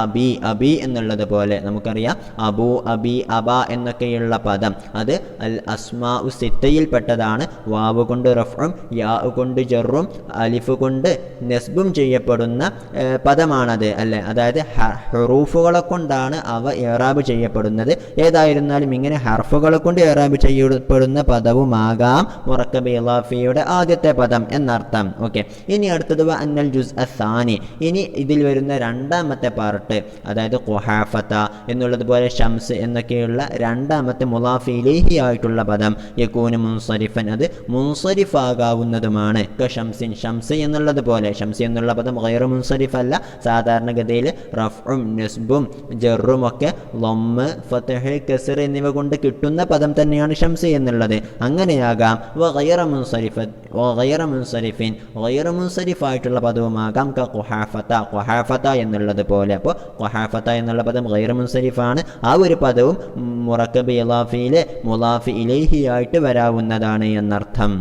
അബി അബി എന്നുള്ളത് പോലെ നമുക്കറിയാം അബു അബി അബ എന്നൊക്കെയുള്ള പദം അത് അൽ അസ്മാ സിത്തയിൽ പെട്ടതാണ്. വാവ് കൊണ്ട് റഫ്ഉം യാ കൊണ്ട് ജറും അലിഫ് കൊണ്ട് നസ്ബും ചെയ്യപ്പെടുന്ന പദമാണത് അല്ലേ. അതായത് ഹുറൂഫുകളെ കൊണ്ടാണ് അവ ഇറാബ് ചെയ്യപ്പെടുന്നത്. ഏതായിരുന്നാലും ഇങ്ങനെ ഹർഫുകളെ കൊണ്ട് ഇറാബ് ചെയ്യപ്പെടുന്ന പദവുമാകാം മുറക്കബ് ഇളാഫിയുടെ ആദ്യത്തെ പദം എന്നർത്ഥം. ഓക്കെ, ഇനി അടുത്തത് അന്നൽ ജുസ് അസാനി. ഇനി ഇതിൽ വരുന്ന രണ്ടാമത്തെ പാർട്ട് അതായത് ഖുഹാഫത എന്നുള്ളതുപോലെ ഷംസ് എന്നൊക്കെയുള്ള രണ്ടാമത്തെ മുളാഫ് ഇലൈഹി ആയിട്ടുള്ള പദം യകൂന മുൻസരിഫൻ അത് മുൻസരിഫാകാവുന്നതുമാണ്. ഷംസിൻ ഷംസ് എന്നുള്ളത് പോലെ ഷംസ് എന്നുള്ള പദം ഗൈറ മുൻസരിഫ് അല്ല. സാധാരണഗതിയിൽ റഫ്ഉം നസ്ബും ജറും ഒക്കെ ലമ്മ് ഫത്ഹ് കസ്ർ എന്നിവ കൊണ്ട് കിട്ടുന്ന പദം തന്നെയാണ് ഷംസ് എന്നുള്ളത്. അങ്ങനെയാകാം ഗൈറ മുൻസരിഫിൻ ഗൈറ മുൻസരിഫായിട്ടുള്ള പദവുമാകാം ഖുഹാഫത എന്നുള്ളത് പോലെ. അപ്പോൾ ഖുഹാഫത എന്നുള്ള പദം ഗൈറ മുൻസരിഫാണ്. ആ ഒരു പദവും മുറക്കബ് ഇളാഫിയിലെ മുളാഫ് ഇലൈഹി ആയിട്ട് വരാവുന്നതാണ് എന്നർത്ഥം.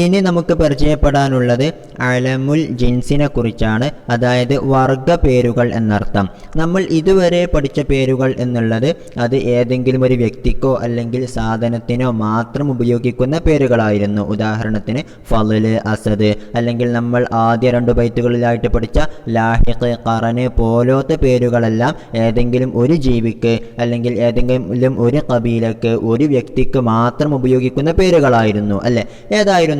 ഇനി നമുക്ക് പരിചയപ്പെടാനുള്ളത് അലമുൽ ജിൻസിനെ കുറിച്ചാണ്. അതായത് വർഗ പേരുകൾ എന്നർത്ഥം. നമ്മൾ ഇതുവരെ പഠിച്ച പേരുകൾ എന്നുള്ളത് അത് ഏതെങ്കിലും ഒരു വ്യക്തിക്കോ അല്ലെങ്കിൽ സാധനത്തിനോ മാത്രം ഉപയോഗിക്കുന്ന പേരുകളായിരുന്നു. ഉദാഹരണത്തിന് ഫള്, അസദ്, അല്ലെങ്കിൽ നമ്മൾ ആദ്യ 2 ബൈത്തുകളിലായിട്ട് പഠിച്ച ലാഹിഖ്, ഖറന് പോലത്തെ പേരുകളെല്ലാം ഏതെങ്കിലും ഒരു ജീവിക്ക് അല്ലെങ്കിൽ ഏതെങ്കിലും ഒരു ഖബീലക്ക് ഒരു വ്യക്തിക്ക് മാത്രം ഉപയോഗിക്കുന്ന പേരുകളായിരുന്നു അല്ലേ. ഏതായിരുന്നു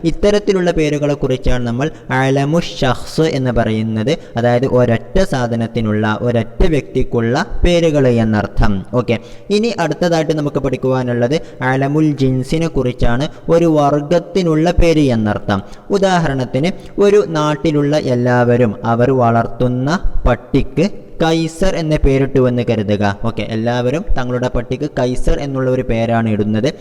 ഇത്തരത്തിലുള്ള പേരുകളെ കുറിച്ചാണ് നമ്മൾ അലമു ഷഖ്സ് എന്ന് പറയുന്നത്. അതായത് ഒരൊറ്റ സാധനത്തിനുള്ള ഒരൊറ്റ വ്യക്തിക്കുള്ള പേരുകൾ എന്നർത്ഥം. ഓക്കെ, ഇനി അടുത്തതായിട്ട് നമുക്ക് പഠിക്കുവാനുള്ളത് അലമുൽ ജിൻസിനെ കുറിച്ചാണ്. ഒരു വർഗത്തിനുള്ള പേര് എന്നർത്ഥം. ഉദാഹരണത്തിന് ഒരു നാട്ടിലുള്ള എല്ലാവരും അവർ വളർത്തുന്ന പട്ടിക്ക് കൈസർ എന്ന പേരിട്ടുവെന്ന് കരുതുക. ഓക്കെ, എല്ലാവരും തങ്ങളുടെ പട്ടിക്ക് കൈസർ എന്നുള്ള ഒരു പേരാണ് ഇടുന്നത്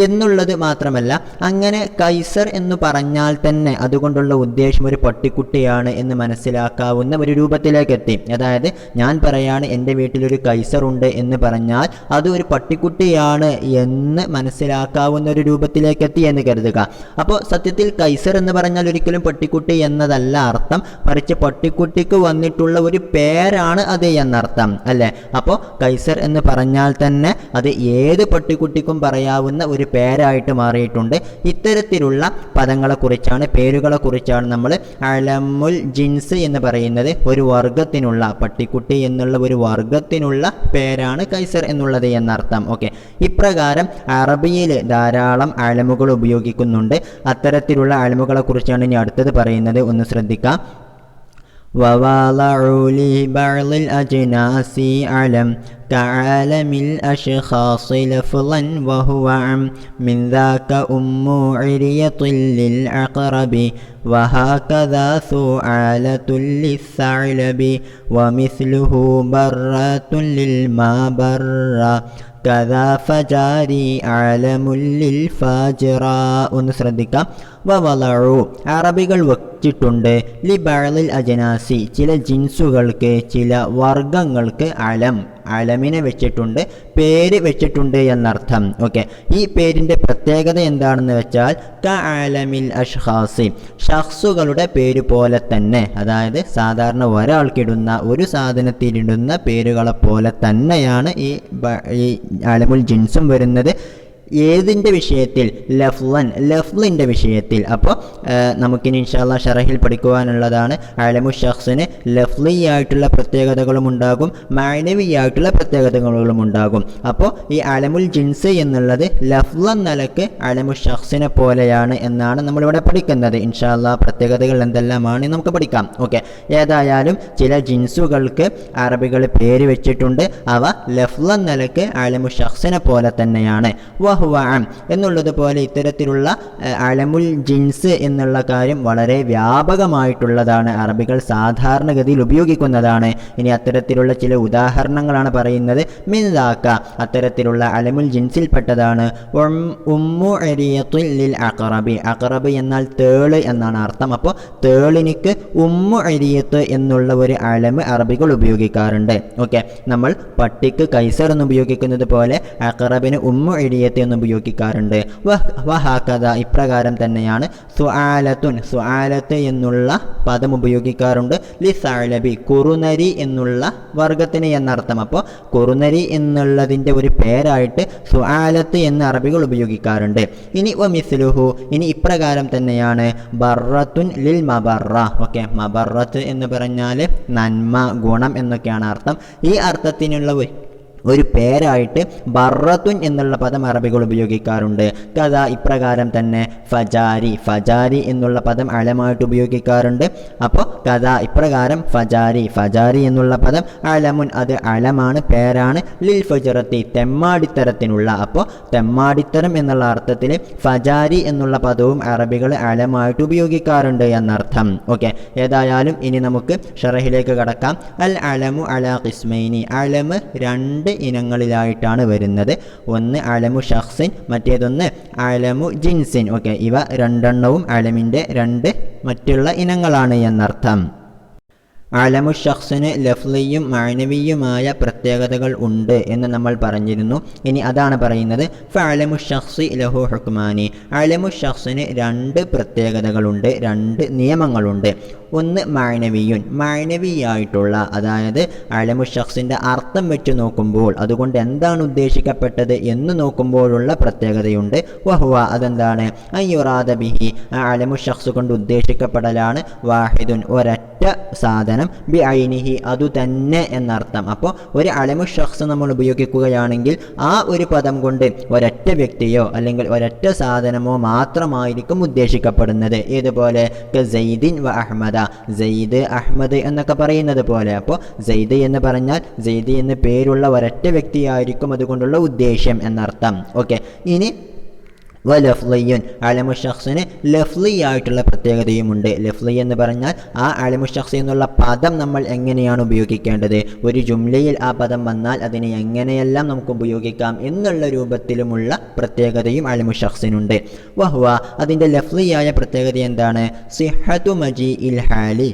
എന്നുള്ളത് മാത്രമല്ല, അങ്ങനെ കൈസർ എന്ന് പറഞ്ഞാൽ തന്നെ അതുകൊണ്ടുള്ള ഉദ്ദേശം ഒരു പട്ടിക്കുട്ടിയാണ് എന്ന് മനസ്സിലാക്കാവുന്ന ഒരു രൂപത്തിലേക്ക് എത്തി. അതായത് ഞാൻ പറയാണ് എൻ്റെ വീട്ടിലൊരു കൈസർ ഉണ്ട് എന്ന് പറഞ്ഞാൽ അത് ഒരു പട്ടിക്കുട്ടിയാണ് എന്ന് മനസ്സിലാക്കാവുന്ന ഒരു രൂപത്തിലേക്ക് എത്തി എന്ന് കരുതുക. അപ്പോൾ സത്യത്തിൽ കൈസർ എന്ന് പറഞ്ഞാൽ ഒരിക്കലും പട്ടിക്കുട്ടി എന്നതല്ല അർത്ഥം, മറിച്ച് പട്ടിക്കുട്ടിക്ക് വന്നിട്ടുള്ള ഒരു പേരാണ് അത് എന്നർത്ഥം അല്ലേ. അപ്പോൾ കൈസർ എന്ന് പറഞ്ഞാൽ തന്നെ അത് ഏത് പട്ടിക്കുട്ടിക്കും പറയാവുന്ന ഒരു പേരായിട്ട് മാറിയിട്ടുണ്ട്. ഇത്തരത്തിലുള്ള പദങ്ങളെക്കുറിച്ചാണ് പേരുകളെക്കുറിച്ചാണ് നമ്മൾ അലമുൽ ജിൻസ് എന്ന് പറയുന്നത്. ഒരു വർഗത്തിനുള്ള പട്ടിക്കുട്ടി എന്നുള്ള ഒരു വർഗത്തിനുള്ള പേരാണ് കൈസർ എന്നുള്ളത് എന്നർത്ഥം. ഓക്കെ, ഇപ്രകാരം അറബിയിൽ ധാരാളം അലമുകൾ ഉപയോഗിക്കുന്നുണ്ട്. അത്തരത്തിലുള്ള അലമുകളെക്കുറിച്ചാണ് ഇനി അടുത്തത് പറയുന്നത്. ഒന്ന് ശ്രദ്ധിക്കാം. وَوَضَعُوا لِبَعْضِ الْأَجْنَاسِ عَلَمًا كعالم الأشخاص لفظا وهو عم من ذاك أم عرية للعقرب وهكذا ثعالة للثعلب ومثله برة للمابرة كذا فجاري عالم للفاجرة. ഒന്ന് ശ്രദ്ധിക്കാം. വവളഉ അറബികൾ വച്ചിട്ടുണ്ട് ലിബഅലിൽ അജ്നാസി ചില ജിൻസുകൾക്ക് ചില വർഗങ്ങൾക്ക് അലമിനെ വെച്ചിട്ടുണ്ട്, പേര് വെച്ചിട്ടുണ്ട് എന്നർത്ഥം. ഓക്കെ, ഈ പേരിൻ്റെ പ്രത്യേകത എന്താണെന്ന് വെച്ചാൽ കഅലമിൽ അഷ്ഖാസി ഷഖ്സുകളുടെ പേര് പോലെ തന്നെ, അതായത് സാധാരണ ഒരാൾക്കിടുന്ന ഒരു സാധനത്തിലിടുന്ന പേരുകളെ പോലെ തന്നെയാണ് ഈ അലമുൽ ജിൻസും വരുന്നത്. ഏതിൻ്റെ വിഷയത്തിൽ? ലഫ്ലിൻ്റെ വിഷയത്തിൽ. അപ്പോൾ നമുക്കിനി ഇൻഷാല്ലാ ഷറഹിൽ പഠിക്കുവാനുള്ളതാണ്. അലമു ഷഖ്സിന് ലഫ്ലി ആയിട്ടുള്ള പ്രത്യേകതകളും ഉണ്ടാകും, മഅനവിയായിട്ടുള്ള പ്രത്യേകതകളും ഉണ്ടാകും. അപ്പോൾ ഈ അലമുൽ ജിൻസ് എന്നുള്ളത് ലഫ്ലൻ നിലക്ക് അലമു ഷഖ്സിനെ പോലെയാണ് എന്നാണ് നമ്മളിവിടെ പഠിക്കുന്നത്. ഇൻഷാല്ലാ പ്രത്യേകതകൾ എന്തെല്ലാമാണ് നമുക്ക് പഠിക്കാം. ഓക്കെ, ഏതായാലും ചില ജിൻസുകൾക്ക് അറബികൾ പേര് വെച്ചിട്ടുണ്ട്. അവ ലഫ്ലൻ നിലക്ക് അലമു ഷഖ്സിനെ പോലെ തന്നെയാണ്. എന്നുള്ളതുപോലെ ഇത്തരത്തിലുള്ള അലമുൽ ജിൻസ് എന്നുള്ള കാര്യം വളരെ വ്യാപകമായിട്ടുള്ളതാണ്, അറബികൾ സാധാരണഗതിയിൽ ഉപയോഗിക്കുന്നതാണ്. ഇനി അത്തരത്തിലുള്ള ചില ഉദാഹരണങ്ങളാണ് പറയുന്നത്. മിൻദാക്ക അത്തരത്തിലുള്ള അലമുൽ ജിൻസിൽപ്പെട്ടതാണ് ഉമ്മു അരിയത്തുൽ ലിൽ അഖറബി. അഖറബ് എന്നാൽ തേള് എന്നാണ് അർത്ഥം. അപ്പോൾ തേളിനിക്ക് ഉമ്മു അരിയത്ത് എന്നുള്ള ഒരു അലമ് അറബികൾ ഉപയോഗിക്കാറുണ്ട്. ഓക്കെ, നമ്മൾ പട്ടിക്ക് കൈസർ എന്ന് ഉപയോഗിക്കുന്നത് പോലെ അഖറബിന് ഉമ്മു അരിയത്ത് എന്ന് എന്ന് ഉപയോഗിക്കാറുണ്ട്. വഹാകദ ഇപ്രകാരം തന്നെയാണ് സുആലത്ത് എന്നുള്ള പദം ഉപയോഗിക്കാറുണ്ട്. ലിസഅലബി കുറുനരി എന്നുള്ള വർഗത്തിന് എന്നർത്ഥം. അപ്പോൾ കുറുനരി എന്നുള്ളതിൻ്റെ ഒരു പേരായിട്ട് സുആലത്ത് എന്ന് അറബികൾ ഉപയോഗിക്കാറുണ്ട്. ഇനി വമിസ്ലുഹു ഇനി ഇപ്രകാരം തന്നെയാണ് ബർറത്തുൻ ലിൽ മബറ. ഓക്കെ, മബറത്ത് എന്ന് പറഞ്ഞാൽ നന്മ, ഗുണം എന്നൊക്കെയാണ് അർത്ഥം. ഈ അർത്ഥത്തിനുള്ള ഒരു പേരായിട്ട് ബർറത്തുൻ എന്നുള്ള പദം അറബികൾ ഉപയോഗിക്കാറുണ്ട്. കഥ ഇപ്രകാരം തന്നെ ഫജാരി എന്നുള്ള പദം അലമായിട്ട് ഉപയോഗിക്കാറുണ്ട്. അപ്പോൾ കഥ ഇപ്രകാരം ഫജാരി എന്നുള്ള പദം അലമുൻ, അത് അലമാണ്, പേരാണ്. ലിൽ ഫജറത്തി തെമ്മാടിത്തരത്തിനുള്ള. അപ്പോൾ തെമ്മാടിത്തരം എന്നുള്ള അർത്ഥത്തിൽ ഫജാരി എന്നുള്ള പദവും അറബികൾ അലമായിട്ട് ഉപയോഗിക്കാറുണ്ട് എന്നർത്ഥം. ഓക്കെ, ഏതായാലും ഇനി നമുക്ക് ഷറഹിലേക്ക് കടക്കാം. അൽ അലമു അലാ ഖിസ്മൈനി. അലമ് രണ്ട് ഇനങ്ങളിലായിട്ടാണ് വരുന്നത്. ഒന്ന് അലമു ഷഖ്സിൻ, മറ്റേതൊന്ന് അലമു ജിൻസിൻ. ഓക്കെ, ഇവ രണ്ടെണ്ണവും അലമിൻ്റെ രണ്ട് മറ്റുള്ള ഇനങ്ങളാണ് എന്നർത്ഥം. അലമു ഷഖ്സിന് ലഫ്ലിയും മഅനവിയുമായ പ്രത്യേകതകൾ ഉണ്ട് എന്ന് നമ്മൾ പറഞ്ഞിരുന്നു. ഇനി അതാണ് പറയുന്നത്. ഫഅലമു ഷഖ്സി ലഹു ഹുക്മാനി. അലമു ഷഖ്സിന് രണ്ട് പ്രത്യേകതകളുണ്ട്, രണ്ട് നിയമങ്ങളുണ്ട്. ഒന്ന് മഅനവിയുൻ, മഅനവിയായിട്ടുള്ള, അതായത് അലമു ഷഖ്സിൻ്റെ അർത്ഥം വെച്ച് നോക്കുമ്പോൾ അതുകൊണ്ട് എന്താണ് ഉദ്ദേശിക്കപ്പെട്ടത് എന്ന് നോക്കുമ്പോഴുള്ള പ്രത്യേകതയുണ്ട്. വഹുവ അതെന്താണ്? അയ്യുറാദ ബിഹി, അലമു ഷഖ്സ് കൊണ്ട് ഉദ്ദേശിക്കപ്പെടലാണ് വാഹിദുൻ ഒരൊറ്റ സാധനം, ബി ഐനിഹി അതു തന്നെ എന്നർത്ഥം. അപ്പോൾ ഒരു അലമു ഷഖ്സ് നമ്മൾ ഉപയോഗിക്കുകയാണെങ്കിൽ ആ ഒരു പദം കൊണ്ട് ഒരൊറ്റ വ്യക്തിയോ അല്ലെങ്കിൽ ഒരൊറ്റ സാധനമോ മാത്രമായിരിക്കും ഉദ്ദേശിക്കപ്പെടുന്നത്. ഇതുപോലെ സെയ്ദിൻ വ അഹ്മദ, സെയ്ദ് അഹ്മദ് എന്നൊക്കെ പറയുന്നത് പോലെ. അപ്പോൾ സെയ്ദ് എന്ന് പറഞ്ഞാൽ സെയ്ദ് എന്ന് പേരുള്ള ഒരൊറ്റ വ്യക്തിയായിരിക്കും അതുകൊണ്ടുള്ള ഉദ്ദേശ്യം എന്നർത്ഥം. ഓക്കെ, ഇനി ലഫ്ലിയുൻ, അലമു ഷഖ്സിന് ലഫ്ലി ആയിട്ടുള്ള പ്രത്യേകതയുമുണ്ട്. ലഫ്ലി എന്ന് പറഞ്ഞാൽ ആ അലമു ഷഖ്സ് എന്നുള്ള പദം നമ്മൾ എങ്ങനെയാണ് ഉപയോഗിക്കേണ്ടത്, ഒരു ജുംലയിൽ ആ പദം വന്നാൽ അതിനെ എങ്ങനെയെല്ലാം നമുക്ക് ഉപയോഗിക്കാം എന്നുള്ള രൂപത്തിലുമുള്ള പ്രത്യേകതയും അലമു ഷഖ്സിനുണ്ട്. വഹുവ അതിൻ്റെ ലഫ്ലിയായ പ്രത്യേകത എന്താണ്? സിഹ്ഹതു മജീഇൽ ഹാലി,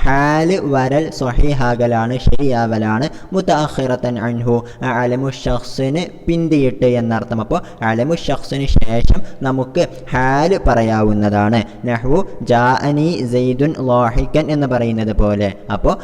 ഹാല് വരൽ സ്വഹീഹാകലാണ്, ശരിയാവലാണ്. മുതഅഖിറതൻ അൻഹു, അലമു ഷഖ്സിന് പിന്തിയിട്ട് എന്നർത്ഥം. അപ്പോൾ അലമു ഷഖ്സിന് ശേഷം നമുക്ക് ഹാല് പറയാവുന്നതാണ്. നഹ്വു ജാഅനി സെയ്ദുൻ ളാഹിക്കൻ എന്ന് പറയുന്നത് പോലെ. അപ്പോൾ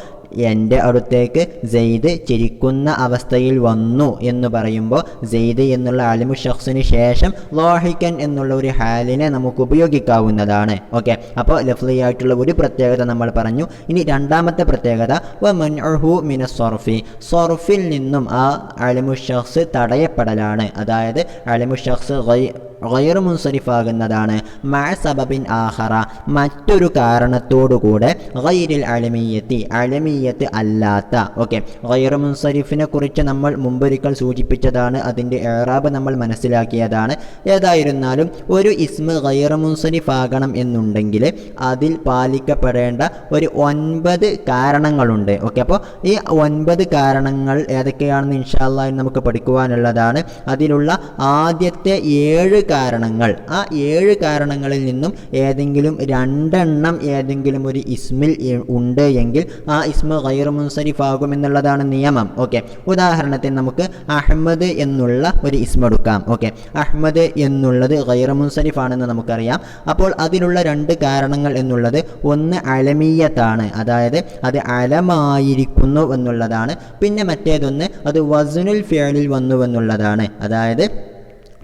എൻ്റെ അടുത്തേക്ക് സെയ്ദ് ചിരിക്കുന്ന അവസ്ഥയിൽ വന്നു എന്ന് പറയുമ്പോൾ സെയ്ദ് എന്നുള്ള അലമു ഷഖ്സിന് ശേഷം ളാഹിക്കൻ എന്നുള്ള ഒരു ഹാലിനെ നമുക്ക് ഉപയോഗിക്കാവുന്നതാണ്. ഓക്കെ, അപ്പോൾ ലഫ്ലി ആയിട്ടുള്ള ഒരു പ്രത്യേകത നമ്മൾ പറഞ്ഞു. ഇനി രണ്ടാമത്തെ പ്രത്യേകത വ മൻഉഹു മിന സർഫി, സർഫിൽ നിന്നും ആ അലമു ഷഖ്സ് തടയപ്പെടലാണ്. അതായത് അലമു ഷഖ്സ് ഗൈർ മുൻസരിഫാകുന്നതാണ്. മഅ സബബിൻ ആഖറ, മറ്റൊരു കാരണത്തോടുകൂടെ, ഗൈരിൽ അലമിയ്യത്തി, അലമിയ്യത്ത് അല്ലാത്ത. ഓക്കെ, ഗൈർ മുൻസരിഫിനെ കുറിച്ച് നമ്മൾ മുമ്പൊരിക്കൽ സൂചിപ്പിച്ചതാണ്, അതിൻ്റെ ഇഅ്റാബ് നമ്മൾ മനസ്സിലാക്കിയതാണ്. ഏതായിരുന്നാലും ഒരു ഇസ്മ ഗൈർ മുൻസരിഫാകണം എന്നുണ്ടെങ്കിൽ അതിൽ പാലിക്കപ്പെടേണ്ട ഒരു 9 കാരണങ്ങളുണ്ട്. ഓക്കെ, അപ്പോൾ ഈ 9 കാരണങ്ങൾ ഏതൊക്കെയാണെന്ന് ഇൻഷാ അല്ലാഹ് നമുക്ക് പഠിക്കുവാനുള്ളതാണ്. അതിലുള്ള ആദ്യത്തെ 7 കാരണങ്ങൾ, ആ 7 കാരണങ്ങളിൽ നിന്നും ഏതെങ്കിലും 2 എണ്ണം ഏതെങ്കിലും ഒരു ഇസ്മിൽ ഉണ്ട് എങ്കിൽ ആ ഇസ്മ ഗൈർ മുൻസരിഫ് ആകുമെന്നുള്ളതാണ് നിയമം. ഓക്കെ, ഉദാഹരണത്തിന് നമുക്ക് അഹ്മദ് എന്നുള്ള ഒരു ഇസ്മ എടുക്കാം. ഓക്കെ, അഹ്മദ് എന്നുള്ളത് ഗൈർ മുൻസരിഫ് ആണെന്ന് നമുക്കറിയാം. അപ്പോൾ അതിലുള്ള 2 കാരണങ്ങൾ എന്നുള്ളത് ഒന്ന് അലമിയ്യത്താണ്, അതായത് അത് അലമായിരിക്കുന്നു എന്നുള്ളതാണ്. പിന്നെ മറ്റേതൊന്ന് അത് വസ്നുൽ ഫിഅലിൽ വന്നുവെന്നുള്ളതാണ്, അതായത്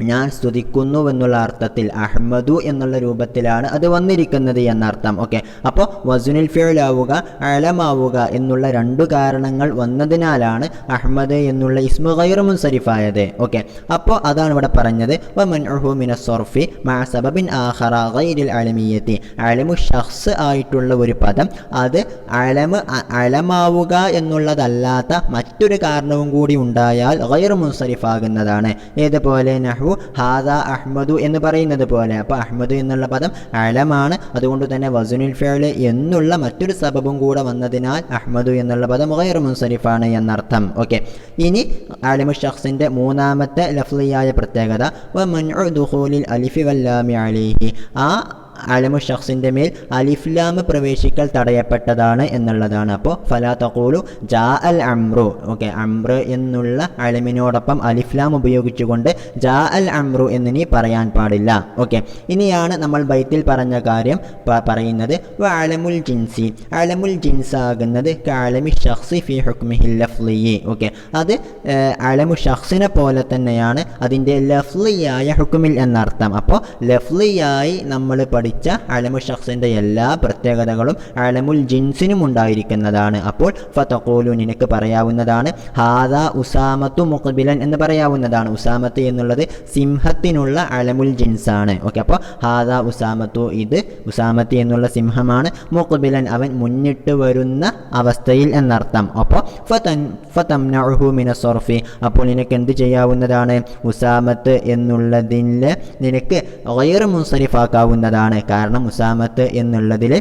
ഞാൻ സ്തുതിക്കുന്നു എന്നുള്ള അർത്ഥത്തിൽ അഹ്മദു എന്നുള്ള രൂപത്തിലാണ് അത് വന്നിരിക്കുന്നത് എന്നർത്ഥം. ഓക്കെ, അപ്പോൾ വസ്നുൽ ഫിഅലാവുക അലമാവുക എന്നുള്ള 2 കാരണങ്ങൾ വന്നതിനാലാണ് അഹ്മദ് എന്നുള്ള ഇസ്മു ഗൈർ മുൻസരിഫായത്. ഓക്കെ, അപ്പോൾ അതാണ് ഇവിടെ പറഞ്ഞത്. വ മൻഉഹു മിന സർഫി മഅ സബബിൻ ആഖറ ഗൈരിൽ അലമിയ്യത്തി, അലമു ഷഖ്സ് ആയിട്ടുള്ള ഒരു പദം അത് അലമാവുക എന്നുള്ളതല്ലാത്ത മറ്റൊരു കാരണവും കൂടി ഉണ്ടായാൽ ഗൈർ മുൻസരിഫാകുന്നതാണ്. ഏതുപോലെ നഹ്വു ഹാദാ അഹ്മദു എന്ന് പറയുന്നത് പോലെ. അപ്പോൾ അഹ്മദ് എന്നുള്ള പദം അലമാണ്, അതുകൊണ്ട് തന്നെ വസ്നുൽ ഫിഅൽ എന്നുള്ള മറ്റൊരു സബബും കൂടെ വന്നതിനാൽ അഹ്മദു എന്നുള്ള പദം ഗൈർ മുൻസരിഫാണ് എന്നർത്ഥം. ഓക്കെ, ഇനി അലമു ഷഖ്സിൻ്റെ മൂന്നാമത്തെ ലഫ്ലിയായ പ്രത്യേകത വ മൻഉ ദുഖൂലിൽ അലിഫി വല്ലാമി അലൈഹി, ആ അലമു ഷഖ്സിൻ്റെ മേൽ അലിഫ്ലാം പ്രവേശിക്കൽ തടയപ്പെട്ടതാണ് എന്നുള്ളതാണ്. അപ്പോൾ ഫലാ തഖൂലു ജാ അൽ അംറു. ഓക്കെ, അംറ് എന്നുള്ള അലമിനോടൊപ്പം അലിഫ്ലാം ഉപയോഗിച്ചുകൊണ്ട് ജാ അൽ അംറു എന്നിനി പറയാൻ പാടില്ല. ഓക്കെ, ഇനിയാണ് നമ്മൾ ബൈത്തിൽ പറഞ്ഞ കാര്യം പറയുന്നത്. വ അലമുൽ ജിൻസി, അലമുൽ ജിൻസ് ആകുന്നത് കഅലമി ഷഖ്സി ഫി ഹുക്മിഹിൽ ലഫ്ളി. ഓക്കെ, അത് അലമു ഷഖ്സിനെ പോലെ തന്നെയാണ് അതിൻ്റെ ലഫ്ളിയായ ഹുക്മിൽ എന്നർത്ഥം. അപ്പോൾ ലഫ്ളിയായി നമ്മൾ പഠിച്ച അലമു ഷഖ്സിൻ്റെ എല്ലാ പ്രത്യേകതകളും അലമുൽ ജിൻസിനും ഉണ്ടായിരിക്കുന്നതാണ്. അപ്പോൾ ഫതഖൂലു, നിനക്ക് പറയാവുന്നതാണ് ഹാദാ ഉസാമത്തു മുഖ്ബിലൻ എന്ന് പറയാവുന്നതാണ്. ഉസാമത്ത് എന്നുള്ളത് സിംഹത്തിനുള്ള അലമുൽ ജിൻസാണ്. ഓക്കെ, അപ്പോൾ ഹാദാ ഉസാമത്തു, ഇത് ഉസാമത്ത് എന്നുള്ള സിംഹമാണ്. മുഖ്ബിലൻ, അവൻ മുന്നിട്ട് വരുന്ന അവസ്ഥയിൽ എന്നർത്ഥം. അപ്പോൾ ഫതംനഉഹു മിന സർഫി, അപ്പോൾ നിനക്ക് എന്ത് ചെയ്യാവുന്നതാണ്? ഉസാമത്ത് എന്നുള്ളതിൽ നിനക്ക് ഗൈർ മുൻസരിഫാക്കാവുന്നതാണ്. കാരണം ഉസാമത്ത് എന്നുള്ളതിൽ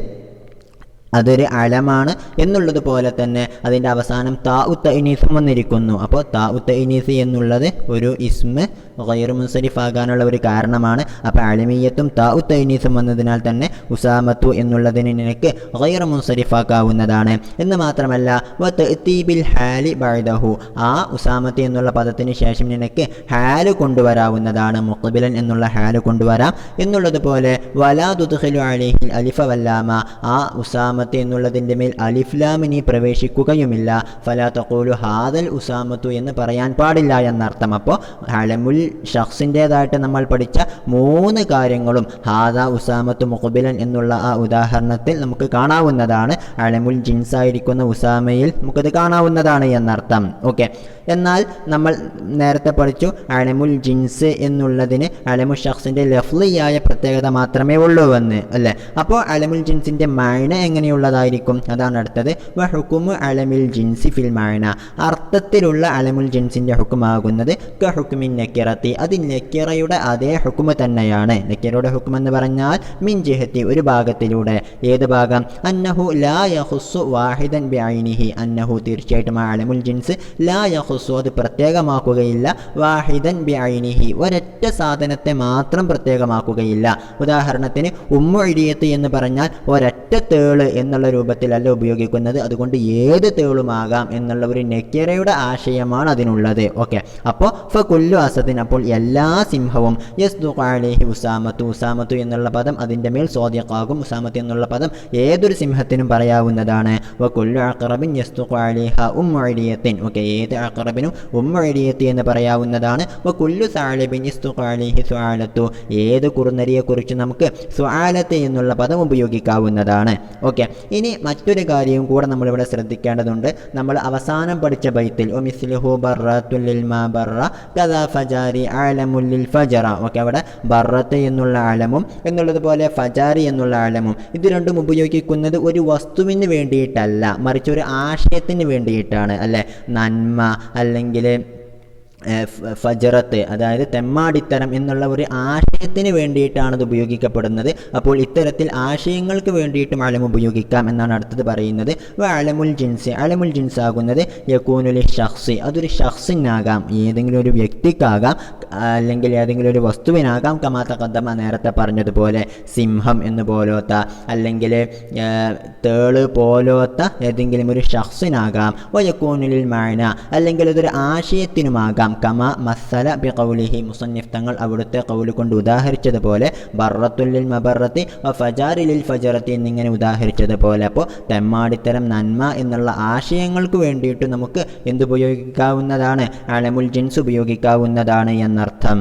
അതൊരു അലമാണ് എന്നുള്ളതുപോലെ തന്നെ അതിൻ്റെ അവസാനം താ ഉത്തഇനീസും വന്നിരിക്കുന്നു. അപ്പോൾ താ ഉത്തഇനീസ് എന്നുള്ളത് ഒരു ഇസ്മ് ഗൈർ മുൻസരിഫാകാനുള്ള ഒരു കാരണമാണ്. അപ്പോൾ അലമിയത്തും താ ഉത്തഇനീസും വന്നതിനാൽ തന്നെ ഉസാമത്തു എന്നുള്ളതിന് നിനക്ക് ഗൈർ മുൻസരിഫാക്കാവുന്നതാണ്. എന്ന് മാത്രമല്ല വതഅതീബിൽ ഹാലി ബഅദഹു, ആ ഉസാമത്ത് എന്നുള്ള പദത്തിന് ശേഷം നിനക്ക് ഹാല് കൊണ്ടുവരാവുന്നതാണ്. മുഖ്ബിലൻ എന്നുള്ള ഹാല് കൊണ്ടുവരാം എന്നുള്ളതുപോലെ വലാ തുദ്ഖിലു അലൈഹിൽ അലിഫ വല്ലാമ, ആ ഉസാമ എന്നുള്ളതിൻ്റെ മേൽ അലിഫ്ലാമിനി പ്രവേശിക്കുകയുമില്ല. ഫലാ തഖൂലു ഹാദൽ ഉസാമത്തു എന്ന് പറയാൻ പാടില്ല എന്നർത്ഥം. അപ്പോൾ അലമുൽ ഷഖ്സിൻ്റേതായിട്ട് നമ്മൾ പഠിച്ച 3 കാര്യങ്ങളും ഹാദാ ഉസാമത്തു മുഖ്ബിലൻ എന്നുള്ള ആ ഉദാഹരണത്തിൽ നമുക്ക് കാണാവുന്നതാണ്. അലമുൽ ജിൻസായിരിക്കുന്ന ഉസാമയിൽ നമുക്കത് കാണാവുന്നതാണ് എന്നർത്ഥം. ഓക്കെ, എന്നാൽ നമ്മൾ നേരത്തെ പഠിച്ചു അലമുൽ ജിൻസ് എന്നുള്ളതിന് അലമുൽ ഷഖ്സിൻ്റെ ലഫ്ളിയായ പ്രത്യേകത മാത്രമേ ഉള്ളൂവെന്ന് അല്ലേ. അപ്പോൾ അലമുൽ ജിൻസിൻ്റെ മഅന എങ്ങനെയുള്ളതായിരിക്കും? അതാണ് അടുത്തത്. വ ഹുക്കുമു അലമിൽ ജിൻസി ഫിൽ മഅന, അർത്ഥത്തിലുള്ള അലമുൽ ജിൻസിൻ്റെ ഹുക്കുമാകുന്നത് ക ഹുക്കുമിൻ നക്കിറത്തി, അത് നക്കിറയുടെ അതേ ഹുക്കുമ് തന്നെയാണ്. നക്കിറയുടെ ഹുക്കും എന്ന് പറഞ്ഞാൽ മിൻ ജിഹത്തി, ഒരു ഭാഗത്തിലൂടെ. ഏത് ഭാഗം? അന്നഹു ലാ യഖുസ്സു വാഹിദൻ ബിഐനിഹി, അന്നഹു തീർച്ചയായിട്ടും അലമുൽ ജിൻസ് ലാ യഖുസ്സു, അത് പ്രത്യേകമാക്കുകയില്ല, വാഹിദൻ ബിഐനിഹി, ഒരൊറ്റ സാധനത്തെ മാത്രം പ്രത്യേകമാക്കുകയില്ല. ഉദാഹരണത്തിന് ഉമ്മു ഇരിയത്ത് എന്ന് പറഞ്ഞാൽ ഒരൊറ്റ തേള് എന്നുള്ള രൂപത്തിലല്ല ഉപയോഗിക്കുന്നത്, അതുകൊണ്ട് ഏത് തേളുമാകാം എന്നുള്ള ഒരു നക്കിറയുടെ ആശയമാണ് അതിനുള്ളത്. ഓക്കെ, അപ്പോൾ ഫകുല്ലു അസദിൻ, അപ്പോൾ എല്ലാ സിംഹവും യസ്ദുഖു അലൈഹി ഉസാമത്തു, ഉസാമത്തു എന്നുള്ള പദം അതിൻ്റെ മേൽ സ്വാദിഖാകും. ഉസാമത്ത് എന്നുള്ള പദം ഏതൊരു സിംഹത്തിനും പറയാവുന്നതാണ്. വകുല്ലു അഖറബിൻ യസ്ദുഖു അലൈഹ ഉമ്മു ഇരിയത്തിൻ, ഓക്കെ, ഏത് അഖറബിനും ഉമ്മു ഇരിയത്തി എന്ന് പറയാവുന്നതാണ്. വകുല്ലു സഅലബിൻ യസ്ദുഖു അലൈഹി സുആലത്തു, ഏത് കുറുനരിയെക്കുറിച്ച് നമുക്ക് സുആലത്ത് എന്നുള്ള പദം ഉപയോഗിക്കാവുന്നതാണ്. ഓക്കെ, ഇനി മറ്റൊരു കാര്യവും കൂടെ നമ്മളിവിടെ ശ്രദ്ധിക്കേണ്ടതുണ്ട്. നമ്മൾ അവസാനം പഠിച്ച ബൈത്തിൽ ഒമിസ്ലുഹു ബർറത്തുൽ ലിൽ മാ ബർറ കദാ ഫജാരി അലമുൽ ലിൽ ഫജറ. ഓക്കെ, അവിടെ ബർറത്ത് എന്നുള്ള അലമും എന്നുള്ളതുപോലെ ഫജാരി എന്നുള്ള അലമും ഇത് രണ്ടും ഉപയോഗിക്കുന്നത് ഒരു വസ്തുവിന് വേണ്ടിയിട്ടല്ല, മറിച്ച് ഒരു ആശയത്തിന് വേണ്ടിയിട്ടാണ് അല്ലേ. നന്മ അല്ലെങ്കിൽ ഫജറത്ത്, അതായത് തെമ്മാടിത്തരം എന്നുള്ള ഒരു ആശയത്തിന് വേണ്ടിയിട്ടാണ് അത് ഉപയോഗിക്കപ്പെടുന്നത്. അപ്പോൾ ഇത്തരത്തിൽ ആശയങ്ങൾക്ക് വേണ്ടിയിട്ടും അലം ഉപയോഗിക്കാം എന്നാണ് അടുത്തത് പറയുന്നത്. അലമുൽ ജിൻസ്, അലമുൽ ജിൻസ് ആകുന്നത് യകൂനുൽ ഷഖ്സി, അതൊരു ഷഖ്സിനാകാം, ഏതെങ്കിലും ഒരു വ്യക്തിക്കാകാം, അല്ലെങ്കിൽ ഏതെങ്കിലും ഒരു വസ്തുവിനാകാം. കമാ തഖദ്ദമ, നേരത്തെ പറഞ്ഞതുപോലെ സിംഹം എന്ന് പോലോത്ത അല്ലെങ്കിൽ തേള് പോലോത്ത ഏതെങ്കിലും ഒരു ഷഖ്സിനാകാം. വയകൂനുൽ മഅന, അല്ലെങ്കിൽ അതൊരു ആശയത്തിനുമാകാം. കമ മസ്സല ബി ഖൗലിഹി, മുസന്നിഫ് തങ്ങൾ അവിടുത്തെ ഖൗല് കൊണ്ട് ഉദാഹരിച്ചതുപോലെ ബർറത്തുൽ ലിൽ മബറത്തി വ ഫജാരി ലിൽ ഫജറത്തി എന്നിങ്ങനെ ഉദാഹരിച്ചതുപോലെ. അപ്പോൾ തെമ്മാടിത്തരം, നന്മ എന്നുള്ള ആശയങ്ങൾക്ക് വേണ്ടിയിട്ട് നമുക്ക് എന്തുപയോഗിക്കാവുന്നതാണ്? അലമുൽ ജിൻസ് ഉപയോഗിക്കാവുന്നതാണ് എന്നർത്ഥം.